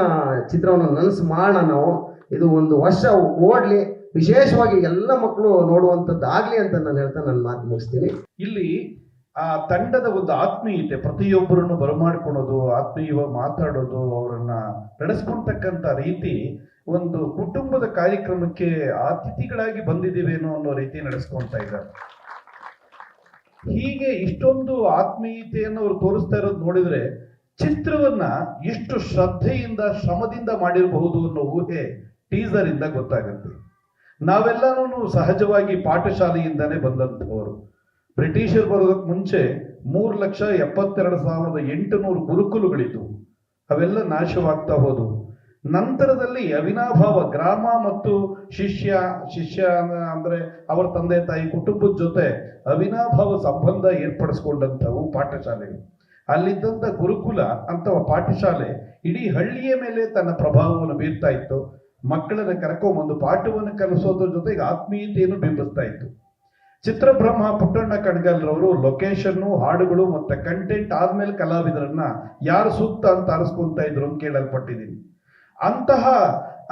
ಚಿತ್ರವನ್ನು ನನಸು ಮಾಡೋಣ ನಾವು. ಇದು ಒಂದು ವರ್ಷ ಓಡಲಿ, ವಿಶೇಷವಾಗಿ ಎಲ್ಲ ಮಕ್ಕಳು ನೋಡುವಂಥದ್ದು ಆಗಲಿ ಅಂತ ನಾನು ಹೇಳ್ತಾ ನನ್ನ ಮಾತು ಮುಗಿಸ್ತೀನಿ. ಇಲ್ಲಿ ಆ ತಂಡದ ಒಂದು ಆತ್ಮೀಯತೆ, ಪ್ರತಿಯೊಬ್ಬರನ್ನು ಬರಮಾಡ್ಕೊಳೋದು, ಆತ್ಮೀಯವಾಗಿ ಮಾತಾಡೋದು, ಅವರನ್ನ ನಡೆಸ್ಕೊಳ್ತಕ್ಕಂಥ ರೀತಿ ಒಂದು ಕುಟುಂಬದ ಕಾರ್ಯಕ್ರಮಕ್ಕೆ ಅತಿಥಿಗಳಾಗಿ ಬಂದಿದ್ದೀವೇನೋ ಅನ್ನೋ ರೀತಿ ನಡೆಸ್ಕೊಳ್ತಾ ಇದ್ದಾರೆ. ಹೀಗೆ ಇಷ್ಟೊಂದು ಆತ್ಮೀಯತೆಯನ್ನು ಅವರು ತೋರಿಸ್ತಾ ಇರೋದು ನೋಡಿದ್ರೆ ಚಿತ್ರವನ್ನ ಎಷ್ಟು ಶ್ರದ್ಧೆಯಿಂದ ಶ್ರಮದಿಂದ ಮಾಡಿರಬಹುದು ಅನ್ನೋ ಊಹೆ ಟೀಸರ್ ಇಂದ ಗೊತ್ತಾಗುತ್ತೆ. ನಾವೆಲ್ಲರೂ ಸಹಜವಾಗಿ ಪಾಠಶಾಲೆಯಿಂದಾನೇ ಬಂದಂಥವರು. ಬ್ರಿಟಿಷರು ಬರೋದಕ್ಕೆ ಮುಂಚೆ 3,72,800 ಗುರುಕುಲಗಳಿದ್ವು. ಅವೆಲ್ಲ ನಾಶವಾಗ್ತಾ ಹೋದವು. ನಂತರದಲ್ಲಿ ಅವಿನಾಭಾವ ಗ್ರಾಮ ಮತ್ತು ಶಿಷ್ಯ ಅಂದ್ರೆ ಅವರ ತಂದೆ ತಾಯಿ ಕುಟುಂಬದ ಜೊತೆ ಅವಿನಾಭಾವ ಸಂಬಂಧ ಏರ್ಪಡಿಸ್ಕೊಂಡಂಥವು ಪಾಠಶಾಲೆಗಳು. ಅಲ್ಲಿದ್ದಂಥ ಗುರುಕುಲ ಅಂತ ಪಾಠಶಾಲೆ ಇಡೀ ಹಳ್ಳಿಯ ಮೇಲೆ ತನ್ನ ಪ್ರಭಾವವನ್ನು ಬೀರ್ತಾ ಇತ್ತು. ಮಕ್ಕಳನ್ನ ಕರ್ಕೊಂಬಂದು ಪಾಠವನ್ನು ಕಲಿಸೋದ್ರ ಜೊತೆಗೆ ಆತ್ಮೀಯತೆಯನ್ನು ಬಿಂಬಿಸ್ತಾ ಇತ್ತು. ಚಿತ್ರಬ್ರಹ್ಮ ಪುಟ್ಟಣ್ಣ ಕಣಗಾಲ್ರವರು ಲೊಕೇಶನ್ನು, ಹಾಡುಗಳು ಮತ್ತೆ ಕಂಟೆಂಟ್ ಆದ್ಮೇಲೆ ಕಲಾವಿದರನ್ನ ಯಾರು ಸೂಕ್ತ ಅಂತ ಆರಿಸ್ಕೊಂತ ಇದ್ರು ಅಂತ ಕೇಳಲ್ಪಟ್ಟಿದ್ದೀನಿ. ಅಂತಹ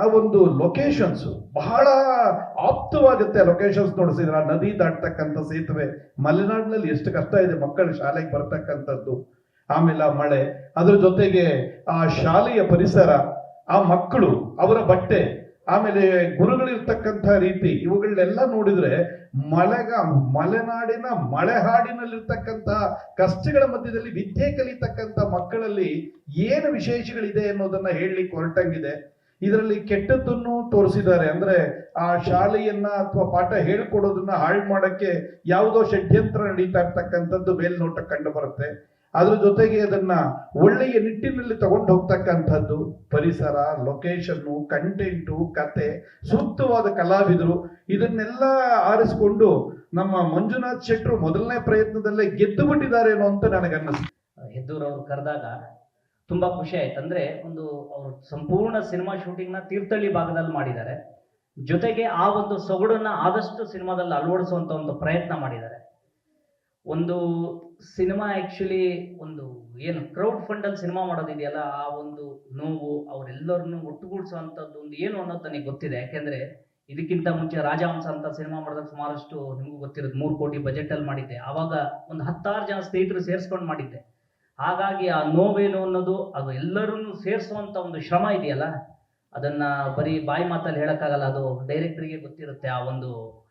ಆ ಒಂದು ಲೊಕೇಶನ್ಸ್ ಬಹಳ ಆಪ್ತವಾಗುತ್ತೆ. ಲೊಕೇಶನ್ಸ್ ನೋಡಿಸಿದ್ರೆ ನದಿ ದಾಟ್ತಕ್ಕಂಥ ಸೇತುವೆ, ಮಲೆನಾಡಿನಲ್ಲಿ ಎಷ್ಟು ಕಷ್ಟ ಇದೆ ಮಕ್ಕಳು ಶಾಲೆಗೆ ಬರ್ತಕ್ಕಂಥದ್ದು, ಆಮೇಲೆ ಆ ಮಳೆ, ಅದ್ರ ಜೊತೆಗೆ ಆ ಶಾಲೆಯ ಪರಿಸರ, ಆ ಮಕ್ಕಳು, ಅವರ ಬಟ್ಟೆ, ಆಮೇಲೆ ಗುರುಗಳಿರ್ತಕ್ಕಂಥ ರೀತಿ, ಇವುಗಳನ್ನೆಲ್ಲ ನೋಡಿದ್ರೆ ಮಲೆನಾಡಿನ ಮಳೆಹಾಡಿನಲ್ಲಿರ್ತಕ್ಕಂಥ ಕಷ್ಟಗಳ ಮಧ್ಯದಲ್ಲಿ ವಿದ್ಯೆ ಕಲಿತಕ್ಕಂಥ ಮಕ್ಕಳಲ್ಲಿ ಏನು ವಿಶೇಷಗಳಿದೆ ಅನ್ನೋದನ್ನ ಹೇಳಲಿಕ್ಕೆ ಹೊರಟಂಗಿದೆ. ಇದರಲ್ಲಿ ಕೆಟ್ಟದ್ದನ್ನು ತೋರಿಸಿದ್ದಾರೆ. ಅಂದ್ರೆ ಆ ಶಾಲೆಯನ್ನ ಅಥವಾ ಪಾಠ ಹೇಳ್ಕೊಡೋದನ್ನ ಹಾಳು ಮಾಡಕ್ಕೆ ಯಾವುದೋ ಷಡ್ಯಂತ್ರ ನಡೀತಾ ಇರ್ತಕ್ಕಂಥದ್ದು ಮೇಲ್ನೋಟ ಕಂಡು ಬರುತ್ತೆ. ಅದ್ರ ಜೊತೆಗೆ ಅದನ್ನ ಒಳ್ಳೆಯ ನಿಟ್ಟಿನಲ್ಲಿ ತಗೊಂಡು ಹೋಗ್ತಕ್ಕಂಥದ್ದು, ಪರಿಸರ, ಲೊಕೇಶನ್ನು, ಕಂಟೆಂಟು, ಕತೆ, ಸೂಕ್ತವಾದ ಕಲಾವಿದರು, ಇದನ್ನೆಲ್ಲ ಆರಿಸ್ಕೊಂಡು ನಮ್ಮ ಮಂಜುನಾಥ್ ಶೆಟ್ರು ಮೊದಲನೇ ಪ್ರಯತ್ನದಲ್ಲೇ ಗೆದ್ದು ಬಿಟ್ಟಿದ್ದಾರೆ ಅಂತ ನನಗನ್ನಿಸ್ತು. ಹೆದ್ದೂರವ್ರು ಕರೆದಾಗ ತುಂಬಾ ಖುಷಿ ಆಯ್ತು. ಅಂದ್ರೆ ಅವರು ಸಂಪೂರ್ಣ ಸಿನಿಮಾ ಶೂಟಿಂಗ್ನ ತೀರ್ಥಹಳ್ಳಿ ಭಾಗದಲ್ಲಿ ಮಾಡಿದ್ದಾರೆ. ಜೊತೆಗೆ ಆ ಒಂದು ಸೊಗಡನ್ನ ಆದಷ್ಟು ಸಿನಿಮಾದಲ್ಲಿ ಅಳವಡಿಸುವಂತ ಒಂದು ಪ್ರಯತ್ನ ಮಾಡಿದ್ದಾರೆ. ಒಂದು ಸಿನಿಮಾ ಆಕ್ಚುಲಿ ಏನು ಕ್ರೌಡ್ ಫಂಡ್ ಅಲ್ಲಿ ಸಿನಿಮಾ ಮಾಡೋದಿದೆಯಲ್ಲ, ಆ ಒಂದು ನೋವು ಅವರೆಲ್ಲರನ್ನು ಒಟ್ಟುಗೂಡಿಸುವಂಥದ್ದು ಏನು ಅನ್ನೋದು ನನಗೆ ಗೊತ್ತಿದೆ. ಯಾಕೆಂದ್ರೆ ಇದಕ್ಕಿಂತ ಮುಂಚೆ ರಾಜಹಂಸ ಅಂತ ಸಿನಿಮಾ ಮಾಡಿದಾಗ ಸುಮಾರಷ್ಟು ನಿಮಗೂ ಗೊತ್ತಿರೋದು 3 ಕೋಟಿ ಬಜೆಟ್ ಅಲ್ಲಿ ಮಾಡಿದ್ದೆ. ಆವಾಗ ಒಂದು 10 ಜನ ಸ್ನೇಹಿತರು ಸೇರಿಸ್ಕೊಂಡು ಮಾಡಿದ್ದೆ. ಹಾಗಾಗಿ ಆ ನೋವೇನು ಅನ್ನೋದು ಅದು ಎಲ್ಲರನ್ನು ಸೇರಿಸುವಂತ ಒಂದು ಶ್ರಮ ಇದೆಯಲ್ಲ, ಅದನ್ನ ಬರೀ ಬಾಯಿ ಮಾತಲ್ಲಿ ಹೇಳಕ್ಕಾಗಲ್ಲ, ಅದು ಡೈರೆಕ್ಟರ್ಗೆ ಗೊತ್ತಿರುತ್ತೆ ಆ ಒಂದು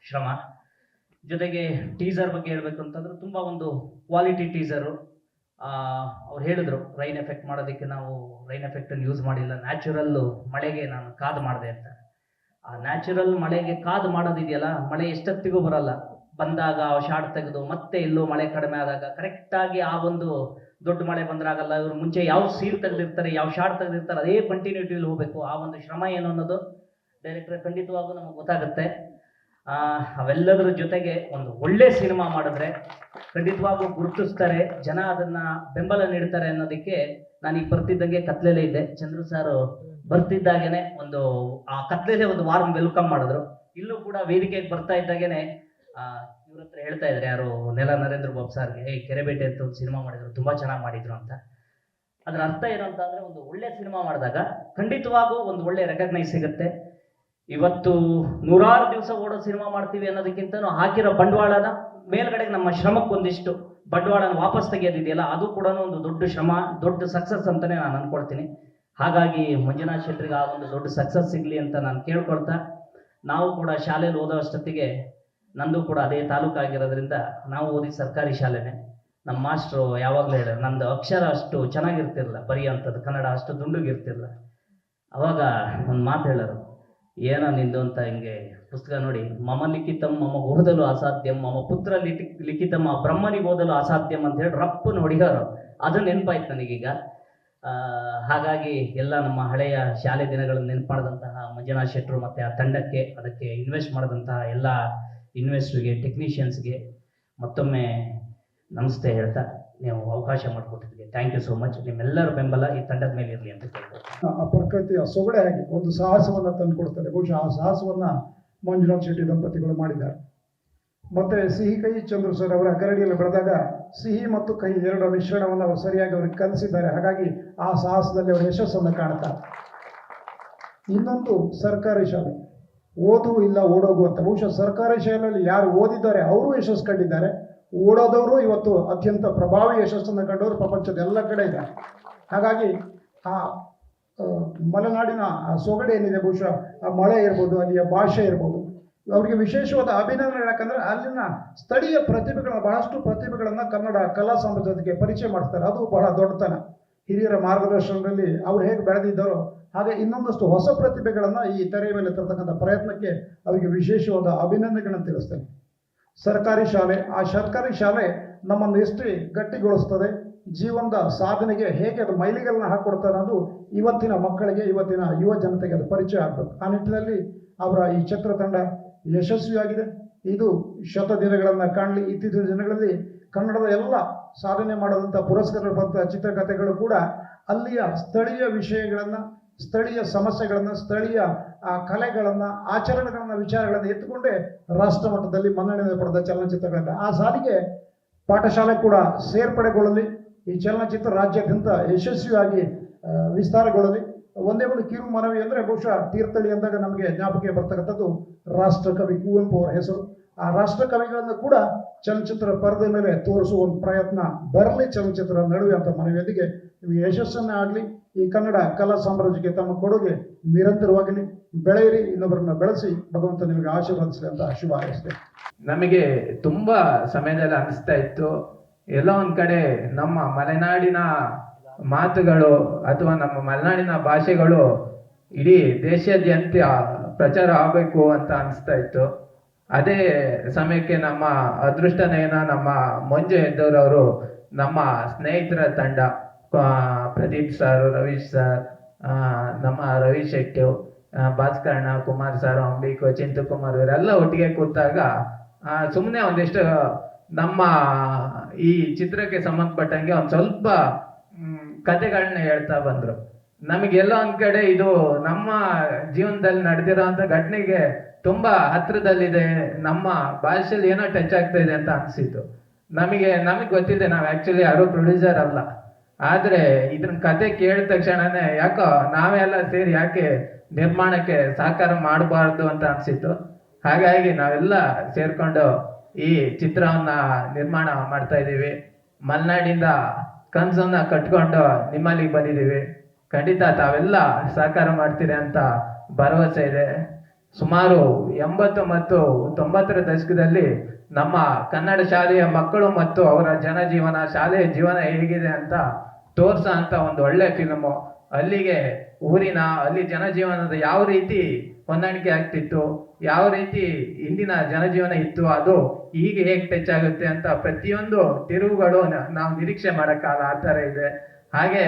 ಶ್ರಮ. ಜೊತೆಗೆ ಟೀಸರ್ ಬಗ್ಗೆ ಹೇಳ್ಬೇಕು ಅಂತಂದ್ರೆ ತುಂಬಾ ಒಂದು ಕ್ವಾಲಿಟಿ ಟೀಸರು. ಅವ್ರು ಹೇಳಿದ್ರು ರೈನ್ ಎಫೆಕ್ಟ್ ಮಾಡೋದಕ್ಕೆ ನಾವು ರೈನ್ ಎಫೆಕ್ಟ್ ಅನ್ನು ಯೂಸ್ ಮಾಡಿಲ್ಲ, ನ್ಯಾಚುರಲ್ ಮಳೆಗೆ ನಾನು ಕಾದು ಮಾಡಿದೆ ಅಂತ. ಆ ನ್ಯಾಚುರಲ್ ಮಳೆಗೆ ಕಾದು ಮಾಡೋದಿದೆಯಲ್ಲ, ಮಳೆ ಎಷ್ಟೊತ್ತಿಗೂ ಬರಲ್ಲ, ಬಂದಾಗ ಶಾರ್ಟ್ ತೆಗೆದು ಮತ್ತೆ ಎಲ್ಲೋ ಮಳೆ ಕಡಿಮೆ ಆದಾಗ ಕರೆಕ್ಟಾಗಿ ಆ ಒಂದು ದೊಡ್ಡ ಮಳೆ ಬಂದ್ರಾಗಲ್ಲ, ಇವರು ಮುಂಚೆ ಯಾವ ಸೀಲ್ ತೆಗೆದಿರ್ತಾರೆ, ಯಾವ ಶಾರ್ಟ್ ತೆಗೆದಿರ್ತಾರೆ, ಅದೇ ಕಂಟಿನ್ಯೂಟಿಯಲ್ಲಿ ಹೋಗ್ಬೇಕು. ಆ ಒಂದು ಶ್ರಮ ಏನು ಅನ್ನೋದು ಡೈರೆಕ್ಟರ್ ಖಂಡಿತವಾಗೂ ನಮಗೆ ಗೊತ್ತಾಗುತ್ತೆ. ಅವೆಲ್ಲದರ ಜೊತೆಗೆ ಒಂದು ಒಳ್ಳೆ ಸಿನಿಮಾ ಮಾಡಿದ್ರೆ ಖಂಡಿತವಾಗೂ ಗುರುತಿಸ್ತಾರೆ, ಜನ ಅದನ್ನ ಬೆಂಬಲ ನೀಡ್ತಾರೆ ಅನ್ನೋದಕ್ಕೆ ನಾನು ಈಗ ಬರ್ತಿದ್ದಂಗೆ ಕತ್ಲೆಲೇ ಇದ್ದೆ. ಚಂದ್ರು ಸರ್ ಬರ್ತಿದ್ದಾಗೇನೆ ಒಂದು ಆ ಕತ್ಲೆಲೆ ಒಂದು ವಾರ್ಮ್ ವೆಲ್ಕಮ್ ಮಾಡಿದ್ರು. ಇಲ್ಲೂ ಕೂಡ ವೇದಿಕೆಗೆ ಬರ್ತಾ ಇದ್ದಾಗೇನೆ ಇವ್ರ ಹತ್ರ ಹೇಳ್ತಾ ಇದ್ದಾರೆ ಯಾರು ನೆಲ ನರೇಂದ್ರ ಬಾಬು ಸರ್ಗೆ, ಕೆರೆಬೇಟೆ ಅಂತ ಒಂದು ಸಿನಿಮಾ ಮಾಡಿದ್ರು, ತುಂಬಾ ಚೆನ್ನಾಗಿ ಮಾಡಿದ್ರು ಅಂತ. ಅದ್ರ ಅರ್ಥ ಏನು ಅಂತ ಅಂದ್ರೆ, ಒಂದು ಒಳ್ಳೆ ಸಿನಿಮಾ ಮಾಡಿದಾಗ ಖಂಡಿತವಾಗೂ ಒಂದು ಒಳ್ಳೆ ರೆಕಗ್ನೈಸ್ ಸಿಗುತ್ತೆ. ಇವತ್ತು 100 ದಿವಸ ಓಡೋ ಸಿನಿಮಾ ಮಾಡ್ತೀವಿ ಅನ್ನೋದಕ್ಕಿಂತ ಹಾಕಿರೋ ಬಂಡವಾಳನ ಮೇಲ್ಗಡೆಗೆ ನಮ್ಮ ಶ್ರಮಕ್ಕೊಂದಿಷ್ಟು ಬಂಡವಾಳನ ವಾಪಸ್ ತೆಗೆಯೋದಿದೆಯಲ್ಲ, ಅದು ಕೂಡ ಒಂದು ದೊಡ್ಡ ಶ್ರಮ, ದೊಡ್ಡ ಸಕ್ಸಸ್ ಅಂತಾನೆ ನಾನು ಅನ್ಕೊಳ್ತೀನಿ. ಹಾಗಾಗಿ ಮಂಜುನಾಥ್ ಶೆಟ್ರಿಗೆ ಆ ಒಂದು ದೊಡ್ಡ ಸಕ್ಸಸ್ ಸಿಗ್ಲಿ ಅಂತ ನಾನು ಕೇಳ್ಕೊಳ್ತಾ, ನಾವು ಕೂಡ ಶಾಲೆಯಲ್ಲಿ ಓದೋ ಅಷ್ಟೊತ್ತಿಗೆ, ನಂದು ಕೂಡ ಅದೇ ತಾಲೂಕು ಆಗಿರೋದ್ರಿಂದ ನಾವು ಓದಿದ ಸರ್ಕಾರಿ ಶಾಲೆನೇ. ನಮ್ಮ ಮಾಸ್ಟ್ರು ಯಾವಾಗಲೂ ಹೇಳೋರು, ನಂದು ಅಕ್ಷರ ಅಷ್ಟು ಚೆನ್ನಾಗಿರ್ತಿರಲಿಲ್ಲ, ಬರೆಯೋಂಥದ್ದು ಕನ್ನಡ ಅಷ್ಟು ದುಂಡುಗಿರ್ತಿರಲಿಲ್ಲ. ಅವಾಗ ಒಂದು ಮಾತು ಹೇಳೋರು, ಏನೋ ನಿಂದು ಅಂತ, ಹಿಂಗೆ ಪುಸ್ತಕ ನೋಡಿ, ಮಮ ಲಿಖಿತಂ ಮಮ ಓದಲು ಅಸಾಧ್ಯಂ, ಮಮ ಪುತ್ರ ಲಿಖಿತಂ ಬ್ರಹ್ಮನಿಗೆ ಓದಲು ಅಸಾಧ್ಯಂ ಅಂತ ಹೇಳಿ ರಪ್ಪು ನೋಡಿರೋರು. ಅದು ನೆನಪಾಯ್ತು ನನಗೀಗ. ಹಾಗಾಗಿ ಎಲ್ಲ ನಮ್ಮ ಹಳೆಯ ಶಾಲೆ ದಿನಗಳನ್ನು ನೆನಪು ಮಾಡಿದಂತಹ ಮಂಜುನಾಥ್ ಶೆಟ್ಟರು ಮತ್ತು ಆ ತಂಡಕ್ಕೆ, ಅದಕ್ಕೆ ಇನ್ವೆಸ್ಟ್ ಮಾಡಿದಂತಹ ಎಲ್ಲ ಇನ್ವೆಸ್ಟ್ರಿಗೆ, ಟೆಕ್ನಿಷಿಯನ್ಸ್ಗೆ ಮತ್ತೊಮ್ಮೆ ನಮಸ್ತೆ ಹೇಳ್ತಾ, ನೀವು ಅವಕಾಶ ಮಾಡಿಕೊಟ್ಟಿದ್ದಕ್ಕೆ ಥ್ಯಾಂಕ್ ಯು ಸೋ ಮಚ್. ನಿಮ್ಮೆಲ್ಲರ ಬೆಂಬಲ ಈ ತಂಡದ ಮೇಲೆ ಇರಲಿ ಅಂತ ಕೇಳ್ಬೋದು. ಆ ಪ್ರಕೃತಿಯ ಸೊಗಡೆ ಆಗಿ ಒಂದು ಸಾಹಸವನ್ನು ತಂದು ಕೊಡ್ತಾರೆ. ಬಹುಶಃ ಆ ಸಾಹಸವನ್ನ ಮಂಜುನಾಥ್ ಶೆಟ್ಟಿ ದಂಪತಿಗಳು ಮಾಡಿದ್ದಾರೆ. ಮತ್ತೆ ಸಿಹಿ ಕಹಿ ಚಂದ್ರು ಸರ್ ಅವರ ಗರಡಿಯಲ್ಲಿ ಬೆಳೆದಾಗ ಸಿಹಿ ಮತ್ತು ಕಹಿ ಎರಡರ ಮಿಶ್ರಣವನ್ನು ಅವರು ಸರಿಯಾಗಿ ಅವ್ರಿಗೆ ಕಲಿಸಿದ್ದಾರೆ. ಹಾಗಾಗಿ ಆ ಸಾಹಸದಲ್ಲಿ ಅವರು ಯಶಸ್ಸನ್ನು ಕಾಣ್ತಾರೆ. ಇನ್ನೊಂದು ಸರ್ಕಾರಿ ಶಾಲೆ, ಓದು ಇಲ್ಲ ಓಡೋಗು ಅಂತ. ಬಹುಶಃ ಸರ್ಕಾರಿ ಶಾಲೆಯಲ್ಲಿ ಯಾರು ಓದಿದ್ದಾರೆ ಅವರು ಯಶಸ್ಸು ಕಂಡಿದ್ದಾರೆ, ಓಡೋದವರು ಇವತ್ತು ಅತ್ಯಂತ ಪ್ರಭಾವಿ ಯಶಸ್ಸನ್ನು ಕಂಡವರು ಪ್ರಪಂಚದ ಎಲ್ಲ ಕಡೆ ಇದ್ದಾರೆ. ಹಾಗಾಗಿ ಆ ಮಲೆನಾಡಿನ ಆ ಸೊಗಡೆ ಏನಿದೆ, ಬಹುಶಃ ಆ ಮಳೆ ಇರ್ಬೋದು, ಅಲ್ಲಿಯ ಭಾಷೆ ಇರ್ಬೋದು, ಅವರಿಗೆ ವಿಶೇಷವಾದ ಅಭಿನಂದನೆ. ಯಾಕಂದ್ರೆ ಅಲ್ಲಿನ ಸ್ಥಳೀಯ ಪ್ರತಿಭೆಗಳ ಬಹಳಷ್ಟು ಪ್ರತಿಭೆಗಳನ್ನ ಕನ್ನಡ ಕಲಾ ಸಮಾಜಕ್ಕೆ ಪರಿಚಯ ಮಾಡ್ತಾರೆ. ಅದು ಬಹಳ ದೊಡ್ಡತನ. ಹಿರಿಯರ ಮಾರ್ಗದರ್ಶನದಲ್ಲಿ ಅವ್ರು ಹೇಗೆ ಬೆಳೆದಿದ್ದಾರೋ ಹಾಗೆ ಇನ್ನೊಂದಷ್ಟು ಹೊಸ ಪ್ರತಿಭೆಗಳನ್ನ ಈ ತೆರೆಯ ಮೇಲೆ ತರ್ತಕ್ಕಂಥ ಪ್ರಯತ್ನಕ್ಕೆ ಅವರಿಗೆ ವಿಶೇಷವಾದ ಅಭಿನಂದನೆಗಳನ್ನು ತಿಳಿಸ್ತೇನೆ. ಸರ್ಕಾರಿ ಶಾಲೆ, ಆ ಸರ್ಕಾರಿ ಶಾಲೆ ನಮ್ಮನ್ನು ಎಷ್ಟು ಗಟ್ಟಿಗೊಳಿಸ್ತದೆ, ಜೀವನದ ಸಾಧನೆಗೆ ಹೇಗೆ ಅದು ಮೈಲಿಗಲ್ಲನ್ನ ಹಾಕೊಡ್ತಾರೆ ಅನ್ನೋದು ಇವತ್ತಿನ ಮಕ್ಕಳಿಗೆ, ಇವತ್ತಿನ ಯುವ ಜನತೆಗೆ ಅದು ಪರಿಚಯ ಆಗಬೇಕು. ಆ ನಿಟ್ಟಿನಲ್ಲಿ ಅವರ ಈ ಚಿತ್ರತಂಡ ಯಶಸ್ವಿಯಾಗಿದೆ. ಇದು ಶತದಿನಗಳನ್ನು ಕಾಣಲಿ. ಇತ್ತೀಚಿನ ದಿನಗಳಲ್ಲಿ ಕನ್ನಡದ ಎಲ್ಲ ಸಾಧನೆ ಮಾಡದಂಥ ಪುರಸ್ಕಾರ ಬಂದ ಚಿತ್ರಕಥೆಗಳು ಕೂಡ ಅಲ್ಲಿಯ ಸ್ಥಳೀಯ ವಿಷಯಗಳನ್ನು, ಸ್ಥಳೀಯ ಸಮಸ್ಯೆಗಳನ್ನು, ಸ್ಥಳೀಯ ಕಲೆಗಳನ್ನು, ಆಚರಣೆಗಳನ್ನು, ವಿಚಾರಗಳನ್ನು ಎತ್ತುಕೊಂಡೇ ರಾಷ್ಟ್ರ ಮಟ್ಟದಲ್ಲಿ ಮನ್ನಣೆ ಪಡೆದ ಚಲನಚಿತ್ರಗಳಿಂದ ಆ ಸಾಲಿಗೆ ಪಾಠಶಾಲೆ ಕೂಡ ಸೇರ್ಪಡೆಗೊಳ್ಳಲಿ. ಈ ಚಲನಚಿತ್ರ ರಾಜ್ಯಾದ್ಯಂತ ಯಶಸ್ವಿಯಾಗಿ ವಿಸ್ತಾರಗೊಳ್ಳಲಿ. ಒಂದೇ ಒಂದು ಕಿರು ಮನವಿ ಅಂದರೆ, ಬಹುಶಃ ತೀರ್ಥಹಳ್ಳಿ ಅಂದಾಗ ನಮಗೆ ಜ್ಞಾಪಕ ಬರ್ತಕ್ಕಂಥದ್ದು ರಾಷ್ಟ್ರಕವಿ ಕುವೆಂಪು ಅವರ ಹೆಸರು. ಆ ರಾಷ್ಟ್ರಕವಿಗಳನ್ನು ಕೂಡ ಚಲನಚಿತ್ರ ಪರದೆ ಮೇಲೆ ತೋರಿಸುವ ಒಂದು ಪ್ರಯತ್ನ ಬರಲಿ ಚಲನಚಿತ್ರ ನಡುವೆ ಅಂತ ಮನವಿಯೊಂದಿಗೆ ನಿಮಗೆ ಯಶಸ್ಸನ್ನೇ ಆಗಲಿ. ಈ ಕನ್ನಡ ಕಲಾ ಸಾಮ್ರಾಜ್ಯಕ್ಕೆ ತಮ್ಮ ಕೊಡುಗೆ ನಿರಂತರವಾಗಲಿ. ಬೆಳೆಯಿರಿ, ಇನ್ನೊಬ್ಬರನ್ನ ಬೆಳೆಸಿ, ಭಗವಂತ ನಿಮಗೆ ಆಶೀರ್ವದಿಸಲಿ ಅಂತ ಶುಭ ಹಾರೈಸಿದೆ. ನಮಗೆ ತುಂಬಾ ಸಮಯದಲ್ಲಿ ಅನಿಸ್ತಾ ಇತ್ತು, ಎಲ್ಲೋ ಒಂದ್ ಕಡೆ ನಮ್ಮ ಮಲೆನಾಡಿನ ಮಾತುಗಳು ಅಥವಾ ನಮ್ಮ ಮಲೆನಾಡಿನ ಭಾಷೆಗಳು ಇಡೀ ದೇಶಾದ್ಯಂತ ಪ್ರಚಾರ ಆಗಬೇಕು ಅಂತ ಅನಿಸ್ತಾ ಇತ್ತು. ಅದೇ ಸಮಯಕ್ಕೆ ನಮ್ಮ ಅದೃಷ್ಟನೇನ ನಮ್ಮ ಮಂಜು ಎದ್ದವರವರು, ನಮ್ಮ ಸ್ನೇಹಿತರ ತಂಡ, ಪ್ರದೀಪ್ ಸರ್, ರವೀಶ್ ಸರ್, ನಮ್ಮ ರವಿ ಶೆಟ್ಟಿ, ಭಾಸ್ಕರಣ್ಣ, ಕುಮಾರ್ ಸರ್, ಅಂಬಿಕು, ಚಿಂತುಕುಮಾರ್ ಇವರೆಲ್ಲ ಒಟ್ಟಿಗೆ ಕೂತಾಗ ಸುಮ್ಮನೆ ಒಂದಿಷ್ಟು ನಮ್ಮ ಈ ಚಿತ್ರಕ್ಕೆ ಸಂಬಂಧಪಟ್ಟಂಗೆ ಒಂದು ಸ್ವಲ್ಪ ಕಥೆಗಳನ್ನ ಹೇಳ್ತಾ ಬಂದ್ರು. ನಮಗೆಲ್ಲ ಒಂದ್ ಕಡೆ ಇದು ನಮ್ಮ ಜೀವನದಲ್ಲಿ ನಡೆದಿರೋ ಅಂತ ಘಟನೆಗೆ ತುಂಬಾ ಹತ್ರದಲ್ಲಿದೆ, ನಮ್ಮ ಭಾಷೆಯಲ್ಲಿ ಏನೋ ಟಚ್ ಆಗ್ತಾ ಇದೆ ಅಂತ ಅನ್ಸಿತ್ತು. ನಮಗೆ ಗೊತ್ತಿದೆ, ನಾವು ಆಕ್ಚುಲಿ ಯಾರು ಪ್ರೊಡ್ಯೂಸರ್ ಅಲ್ಲ. ಆದ್ರೆ ಇದನ್ನ ಕತೆ ಕೇಳಿದ ತಕ್ಷಣನೇ ಯಾಕೋ ನಾವೆಲ್ಲ ಸೇರಿ ಯಾಕೆ ನಿರ್ಮಾಣಕ್ಕೆ ಸಹಕಾರ ಮಾಡಬಾರ್ದು ಅಂತ ಅನಿಸಿತ್ತು. ಹಾಗಾಗಿ ನಾವೆಲ್ಲ ಸೇರ್ಕೊಂಡು ಈ ಚಿತ್ರವನ್ನ ನಿರ್ಮಾಣ ಮಾಡ್ತಾ ಇದ್ದೀವಿ. ಮಲೆನಾಡಿಂದ ಕನಸನ್ನ ಕಟ್ಕೊಂಡು ನಿಮ್ಮಲ್ಲಿಗೆ ಬಂದಿದ್ದೀವಿ. ಖಂಡಿತ ತಾವೆಲ್ಲ ಸಹಕಾರ ಮಾಡ್ತೀರಿ ಅಂತ ಭರವಸೆ ಇದೆ. ಸುಮಾರು 80 ಮತ್ತು 90ರ ದಶಕದಲ್ಲಿ ನಮ್ಮ ಕನ್ನಡ ಶಾಲೆಯ ಮಕ್ಕಳು ಮತ್ತು ಅವರ ಜನಜೀವನ, ಶಾಲೆಯ ಜೀವನ ಹೇಗಿದೆ ಅಂತ ತೋರ್ಸೋ ಅಂತ ಒಂದು ಒಳ್ಳೆ ಫಿಲ್ಮು. ಅಲ್ಲಿ ಜನಜೀವನದ ಯಾವ ರೀತಿ ಹೊಂದಾಣಿಕೆ ಆಗ್ತಿತ್ತು, ಯಾವ ರೀತಿ ಇಂದಿನ ಜನಜೀವನ ಇತ್ತು, ಅದು ಈಗ ಹೇಗೆ ಟಚ್ ಆಗುತ್ತೆ ಅಂತ ಪ್ರತಿಯೊಂದು ತಿರುವುಗಳು ನಾವು ನಿರೀಕ್ಷೆ ಮಾಡೋಕ್ಕಾಗಲ್ಲ, ಆ ಥರ ಇದೆ. ಹಾಗೆ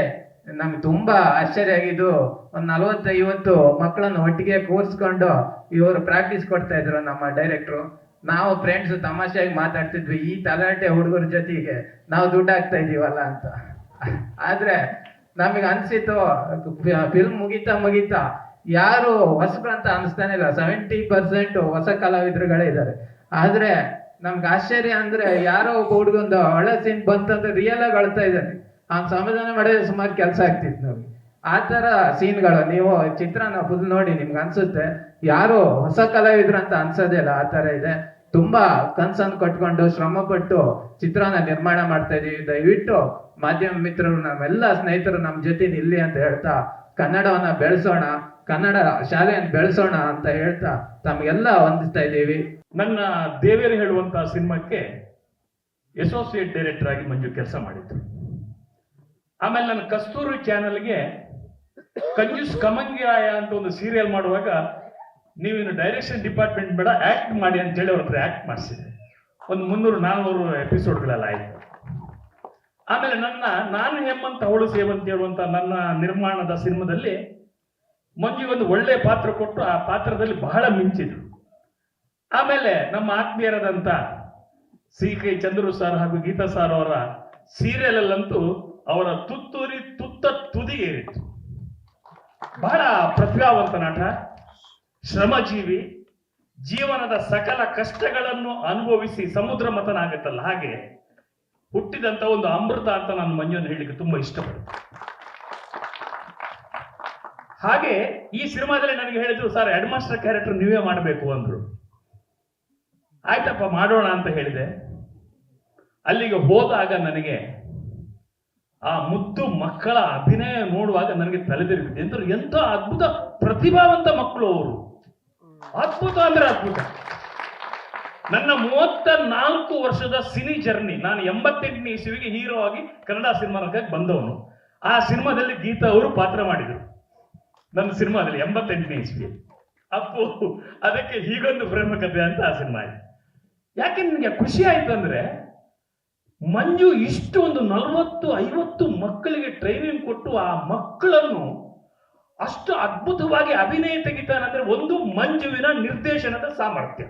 ನಮ್ಗೆ ತುಂಬಾ ಆಶ್ಚರ್ಯ ಆಗಿದ್ದು, ಒಂದು 40-50 ಮಕ್ಕಳನ್ನು ಒಟ್ಟಿಗೆ ಕೂರಿಸ್ಕೊಂಡು ಇವರು ಪ್ರಾಕ್ಟೀಸ್ ಕೊಡ್ತಾ ಇದ್ರು ನಮ್ಮ ಡೈರೆಕ್ಟ್ರು. ನಾವು ಫ್ರೆಂಡ್ಸ್ ತಮಾಷೆಯಾಗಿ ಮಾತಾಡ್ತಿದ್ವಿ, ಈ ತಲಾಟೆ ಹುಡುಗರ ಜೊತೆಗೆ ನಾವು ದುಡ್ಡು ಹಾಕ್ತಾ ಇದೀವಲ್ಲ ಅಂತ. ಆದ್ರೆ ನಮಗೆ ಅನ್ಸಿತ್ತು, ಫಿಲ್ಮ್ ಮುಗಿತಾ ಯಾರು ಹೊಸಬ್ರಂತ ಅನಿಸ್ತಾನೆ ಇಲ್ಲ. 70% ಹೊಸ ಕಲಾವಿದರುಗಳೇ ಇದ್ದಾರೆ. ಆದ್ರೆ ನಮ್ಗೆ ಆಶ್ಚರ್ಯ ಅಂದ್ರೆ, ಯಾರೋ ಒಬ್ಬ ಹುಡುಗೊಂದು ಒಳ್ಳೆ ಸೀನ್ ಬಂತಂದ್ರೆ ರಿಯಲ್ ಆಗಿ ಅಳ್ತಾ ಇದ್ದಾನೆ. ಅವ್ನು ಸಮಾಧಾನ ಮಾಡಿದ್ರೆ ಸುಮಾರು ಕೆಲಸ ಆಗ್ತಿತ್ತು ನಮ್ಗೆ. ಆ ತರ ಸೀನ್ಗಳು ನೀವು ಚಿತ್ರನ ಫುಲ್ ನೋಡಿ ನಿಮ್ಗೆ ಅನ್ಸುತ್ತೆ ಯಾರು ಹೊಸ ಕಲಾವಿದ್ರು ಅಂತ ಅನ್ಸೋದೇ ಇಲ್ಲ, ಆ ತರ ಇದೆ. ತುಂಬಾ ಕನ್ಸನ್ನು ಕಟ್ಕೊಂಡು ಶ್ರಮ ಪಟ್ಟು ಚಿತ್ರನ ನಿರ್ಮಾಣ ಮಾಡ್ತಾ ಇದೀವಿ. ದಯವಿಟ್ಟು ಮಾಧ್ಯಮ ಮಿತ್ರರು, ನಮ್ಮೆಲ್ಲ ಸ್ನೇಹಿತರು ನಮ್ಮ ಜೊತೆ ನಿಲ್ಲಿ ಅಂತ ಹೇಳ್ತಾ, ಕನ್ನಡವನ್ನ ಬೆಳೆಸೋಣ, ಕನ್ನಡ ಶಾಲೆಯನ್ನು ಬೆಳೆಸೋಣ ಅಂತ ಹೇಳ್ತಾ ತಮಗೆಲ್ಲ ವಂದಿಸ್ತಾ ಇದ್ದೀವಿ. ನನ್ನ ದೇವೇರು ಹೇಳುವಂತಹ ಸಿನಿಮಾಕ್ಕೆ ಅಸೋಸಿಯೇಟ್ ಡೈರೆಕ್ಟರ್ ಆಗಿ ಮಂಜು ಕೆಲಸ ಮಾಡಿದ್ರು. ಆಮೇಲೆ ನನ್ನ ಕಸ್ತೂರಿ ಚಾನೆಲ್ಗೆ ಕಂಜೂಸ್ ಕಮಂಗಿರಾಯ ಅಂತ ಒಂದು ಸೀರಿಯಲ್ ಮಾಡುವಾಗ, ನೀವಿನ್ನು ಡೈರೆಕ್ಷನ್ ಡಿಪಾರ್ಟ್ಮೆಂಟ್ ಬೇಡ, ಆಕ್ಟ್ ಮಾಡಿ ಅಂತೇಳಿ ಅವ್ರ ಹತ್ರ ಆಕ್ಟ್ ಮಾಡಿಸಿದೆ. ಒಂದು 300-400 ಎಪಿಸೋಡ್ಗಳೆಲ್ಲ ಆಯ್ತು. ಆಮೇಲೆ ನಾನು ಹೇಮಂತ್ ಅವಳು ಸೇವಂತ್ ಹೇಳುವಂತ ನನ್ನ ನಿರ್ಮಾಣದ ಸಿನಿಮಾದಲ್ಲಿ ಮಂಜುಗೊಂದು ಒಳ್ಳೆ ಪಾತ್ರ ಕೊಟ್ಟು ಆ ಪಾತ್ರದಲ್ಲಿ ಬಹಳ ಮಿಂಚಿದ್ರು. ಆಮೇಲೆ ನಮ್ಮ ಆತ್ಮೀಯರಾದಂತ CK ಚಂದ್ರು ಸರ್ ಹಾಗೂ ಗೀತಾ ಸರ್ ಅವರ ಸೀರಿಯಲ್ ಅಲ್ಲಂತೂ ಅವರ ತುತ್ತ ತುದಿಗೆ ಏರಿತ್ತು. ಬಹಳ ಪ್ರತಿಭಾವಂತ ನಟ, ಶ್ರಮಜೀವಿ, ಜೀವನದ ಸಕಲ ಕಷ್ಟಗಳನ್ನು ಅನುಭವಿಸಿ ಸಮುದ್ರ ಮತನಾಗುತ್ತಲ್ಲ, ಹಾಗೆ ಹುಟ್ಟಿದಂತ ಒಂದು ಅಮೃತ ಅಂತ ನಾನು ಮಂಜುವನ್ನು ಹೇಳಲಿಕ್ಕೆ ತುಂಬಾ ಇಷ್ಟಪಡ್ತೀನಿ. ಹಾಗೆ ಈ ಸಿನಿಮಾದಲ್ಲಿ ನನಗೆ ಹೇಳಿದ್ರು, ಸರ್ ಹೆಡ್ ಮಾಸ್ಟರ್ ಕ್ಯಾರೆಕ್ಟರ್ ನೀವೇ ಮಾಡಬೇಕು ಅಂದ್ರು. ಆಯ್ತಪ್ಪ ಮಾಡೋಣ ಅಂತ ಹೇಳಿದೆ. ಅಲ್ಲಿಗೆ ಹೋದಾಗ ನನಗೆ ಆ ಮುದ್ದು ಮಕ್ಕಳ ಅಭಿನಯ ನೋಡುವಾಗ ನನಗೆ ತಲೆದಿರುಗಿದೆ. ಎಂತ ಅದ್ಭುತ ಪ್ರತಿಭಾವಂತ ಮಕ್ಕಳು ಅವರು, ಅದ್ಭುತ ಅಂದ್ರೆ ಅದ್ಭುತ. ನನ್ನ 34 ವರ್ಷದ ಸಿನಿ ಜರ್ನಿ, ನಾನು 88ನೇ ಇಸವಿಗೆ ಹೀರೋ ಆಗಿ ಕನ್ನಡ ಸಿನಿಮಾ ರಂಗಕ್ಕೆ ಬಂದವನು. ಆ ಸಿನಿಮಾದಲ್ಲಿ ಗೀತಾ ಅವರು ಪಾತ್ರ ಮಾಡಿದರು ನನ್ನ ಸಿನಿಮಾದಲ್ಲಿ 88ನೇ ಇಸವಿ. ಅಪ್ಪು ಅದಕ್ಕೆ ಹೀಗೊಂದು ಪ್ರೇಮಕತೆ ಅಂತ ಆ ಸಿನಿಮಾ ಇದೆ. ಯಾಕೆ ನನಗೆ ಖುಷಿ ಆಯ್ತು ಅಂದ್ರೆ, ಮಂಜು ಇಷ್ಟು ಒಂದು 40-50 ಮಕ್ಕಳಿಗೆ ಟ್ರೈನಿಂಗ್ ಕೊಟ್ಟು ಆ ಮಕ್ಕಳನ್ನು ಅಷ್ಟು ಅದ್ಭುತವಾಗಿ ಅಭಿನಯ ತೆಗಿತಾನಂದ್ರೆ, ಒಂದು ಮಂಜುವಿನ ನಿರ್ದೇಶನದ ಸಾಮರ್ಥ್ಯ,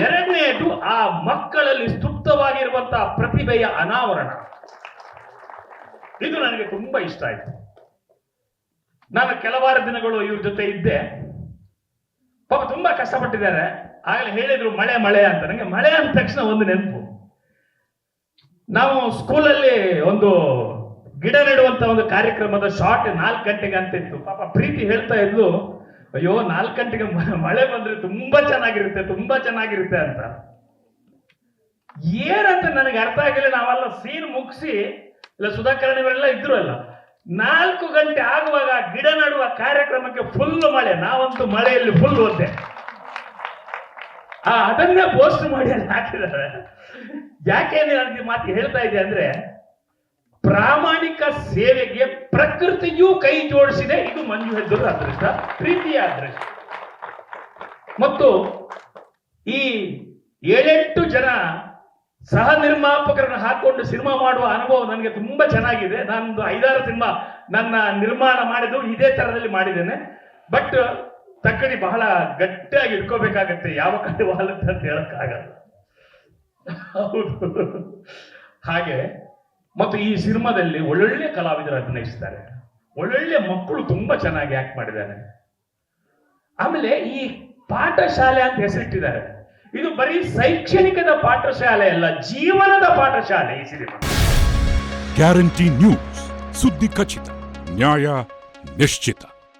ಎರಡನೆಯದು ಆ ಮಕ್ಕಳಲ್ಲಿ ಸುಪ್ತವಾಗಿರುವಂತಹ ಪ್ರತಿಭೆಯ ಅನಾವರಣ. ಇದು ನನಗೆ ತುಂಬಾ ಇಷ್ಟ ಆಯ್ತು. ನಾನು ಕೆಲವಾರು ದಿನಗಳು ಇವ್ರ ಜೊತೆ ಇದ್ದೆ. ಪಾಪ ತುಂಬಾ ಕಷ್ಟಪಟ್ಟಿದ್ದಾರೆ. ಆಗಲೇ ಹೇಳಿದ್ರು ಮಳೆ ಮಳೆ ಅಂತ. ನನಗೆ ಮಳೆ ಅಂದ ತಕ್ಷಣ ಒಂದು ನೆನಪು. ನಾವು ಸ್ಕೂಲಲ್ಲಿ ಒಂದು ಗಿಡ ನೆಡುವಂತ ಒಂದು ಕಾರ್ಯಕ್ರಮದ ಶಾರ್ಟ್ 4 ಗಂಟೆಗೆ ಅಂತ ಇತ್ತು. ಪಾಪ ಪ್ರೀತಿ ಹೇಳ್ತಾ ಇದ್ಲು, ಅಯ್ಯೋ 4 ಗಂಟೆಗೆ ಮಳೆ ಬಂದ್ರೆ ತುಂಬಾ ಚೆನ್ನಾಗಿರುತ್ತೆ ಅಂತ. ಏನಂತ ನನಗೆ ಅರ್ಥ ಆಗಿಲ್ಲ. ನಾವೆಲ್ಲ ಸೀನ್ ಮುಗಿಸಿ, ಇಲ್ಲ ಸುಧಾಕರಣಿ ಇವರೆಲ್ಲ ಇದ್ರು ಅಲ್ಲ, 4 ಗಂಟೆ ಆಗುವಾಗ ಗಿಡ ನೆಡುವ ಕಾರ್ಯಕ್ರಮಕ್ಕೆ ಫುಲ್ ಮಳೆ. ನಾವಂತೂ ಮಳೆಯಲ್ಲಿ ಫುಲ್ ಒದ್ದೆ. ಅದನ್ನೇ ಪೋಸ್ಟ್ ಮಾಡಿ ಅಲ್ಲಿ ಹಾಕಿದ್ದಾರೆ. ಯಾಕೆ ನನಗೆ ಮಾತು ಹೇಳ್ತಾ ಇದೆ ಅಂದ್ರೆ, ಪ್ರಾಮಾಣಿಕ ಸೇವೆಗೆ ಪ್ರಕೃತಿಯೂ ಕೈ ಜೋಡಿಸಿದೆ. ಇದು ಮಂಜು ಹೆದ್ದೂರ ಅದೃಷ್ಟ, ಪ್ರೀತಿಯ ಅದೃಷ್ಟ. ಮತ್ತು ಈ 7-8 ಜನ ಸಹ ನಿರ್ಮಾಪಕರನ್ನು ಹಾಕೊಂಡು ಸಿನಿಮಾ ಮಾಡುವ ಅನುಭವ ನನಗೆ ತುಂಬಾ ಚೆನ್ನಾಗಿದೆ. ನಾನೊಂದು 5-6 ಸಿನಿಮಾ ನನ್ನ ನಿರ್ಮಾಣ ಮಾಡಿದ್ದು ಇದೇ ತರದಲ್ಲಿ ಮಾಡಿದ್ದೇನೆ. ಬಟ್ ತಕ್ಕಡಿ ಬಹಳ ಗಟ್ಟಿಯಾಗಿ ಇಟ್ಕೋಬೇಕಾಗತ್ತೆ, ಯಾವ ಕಡೆ ವಾಲುತ್ತೆ ಅಂತ ಹೇಳಕ್ಕಾಗಲ್ಲ. ಹೌದು. ಹಾಗೆ ಮತ್ತು ಈ ಸಿನಿಮಾದಲ್ಲಿ ಒಳ್ಳೊಳ್ಳೆ ಕಲಾವಿದರು ಅಭಿನಯಿಸಿದ್ದಾರೆ, ಒಳ್ಳೊಳ್ಳೆ ಮಕ್ಕಳು ತುಂಬಾ ಚೆನ್ನಾಗಿ ಆಕ್ಟ್ ಮಾಡಿದ್ದಾರೆ. ಆಮೇಲೆ ಈ ಪಾಠಶಾಲೆ ಅಂತ ಹೆಸರಿಟ್ಟಿದ್ದಾರೆ. ಇದು ಬರೀ ಶೈಕ್ಷಣಿಕದ ಪಾಠಶಾಲೆ ಅಲ್ಲ, ಜೀವನದ ಪಾಠಶಾಲೆ ಈ ಸಿನಿಮಾ. ಗ್ಯಾರಂಟಿ ನ್ಯೂಸ್, ಸುದ್ದಿ ಖಚಿತ, ನ್ಯಾಯ ನಿಶ್ಚಿತ.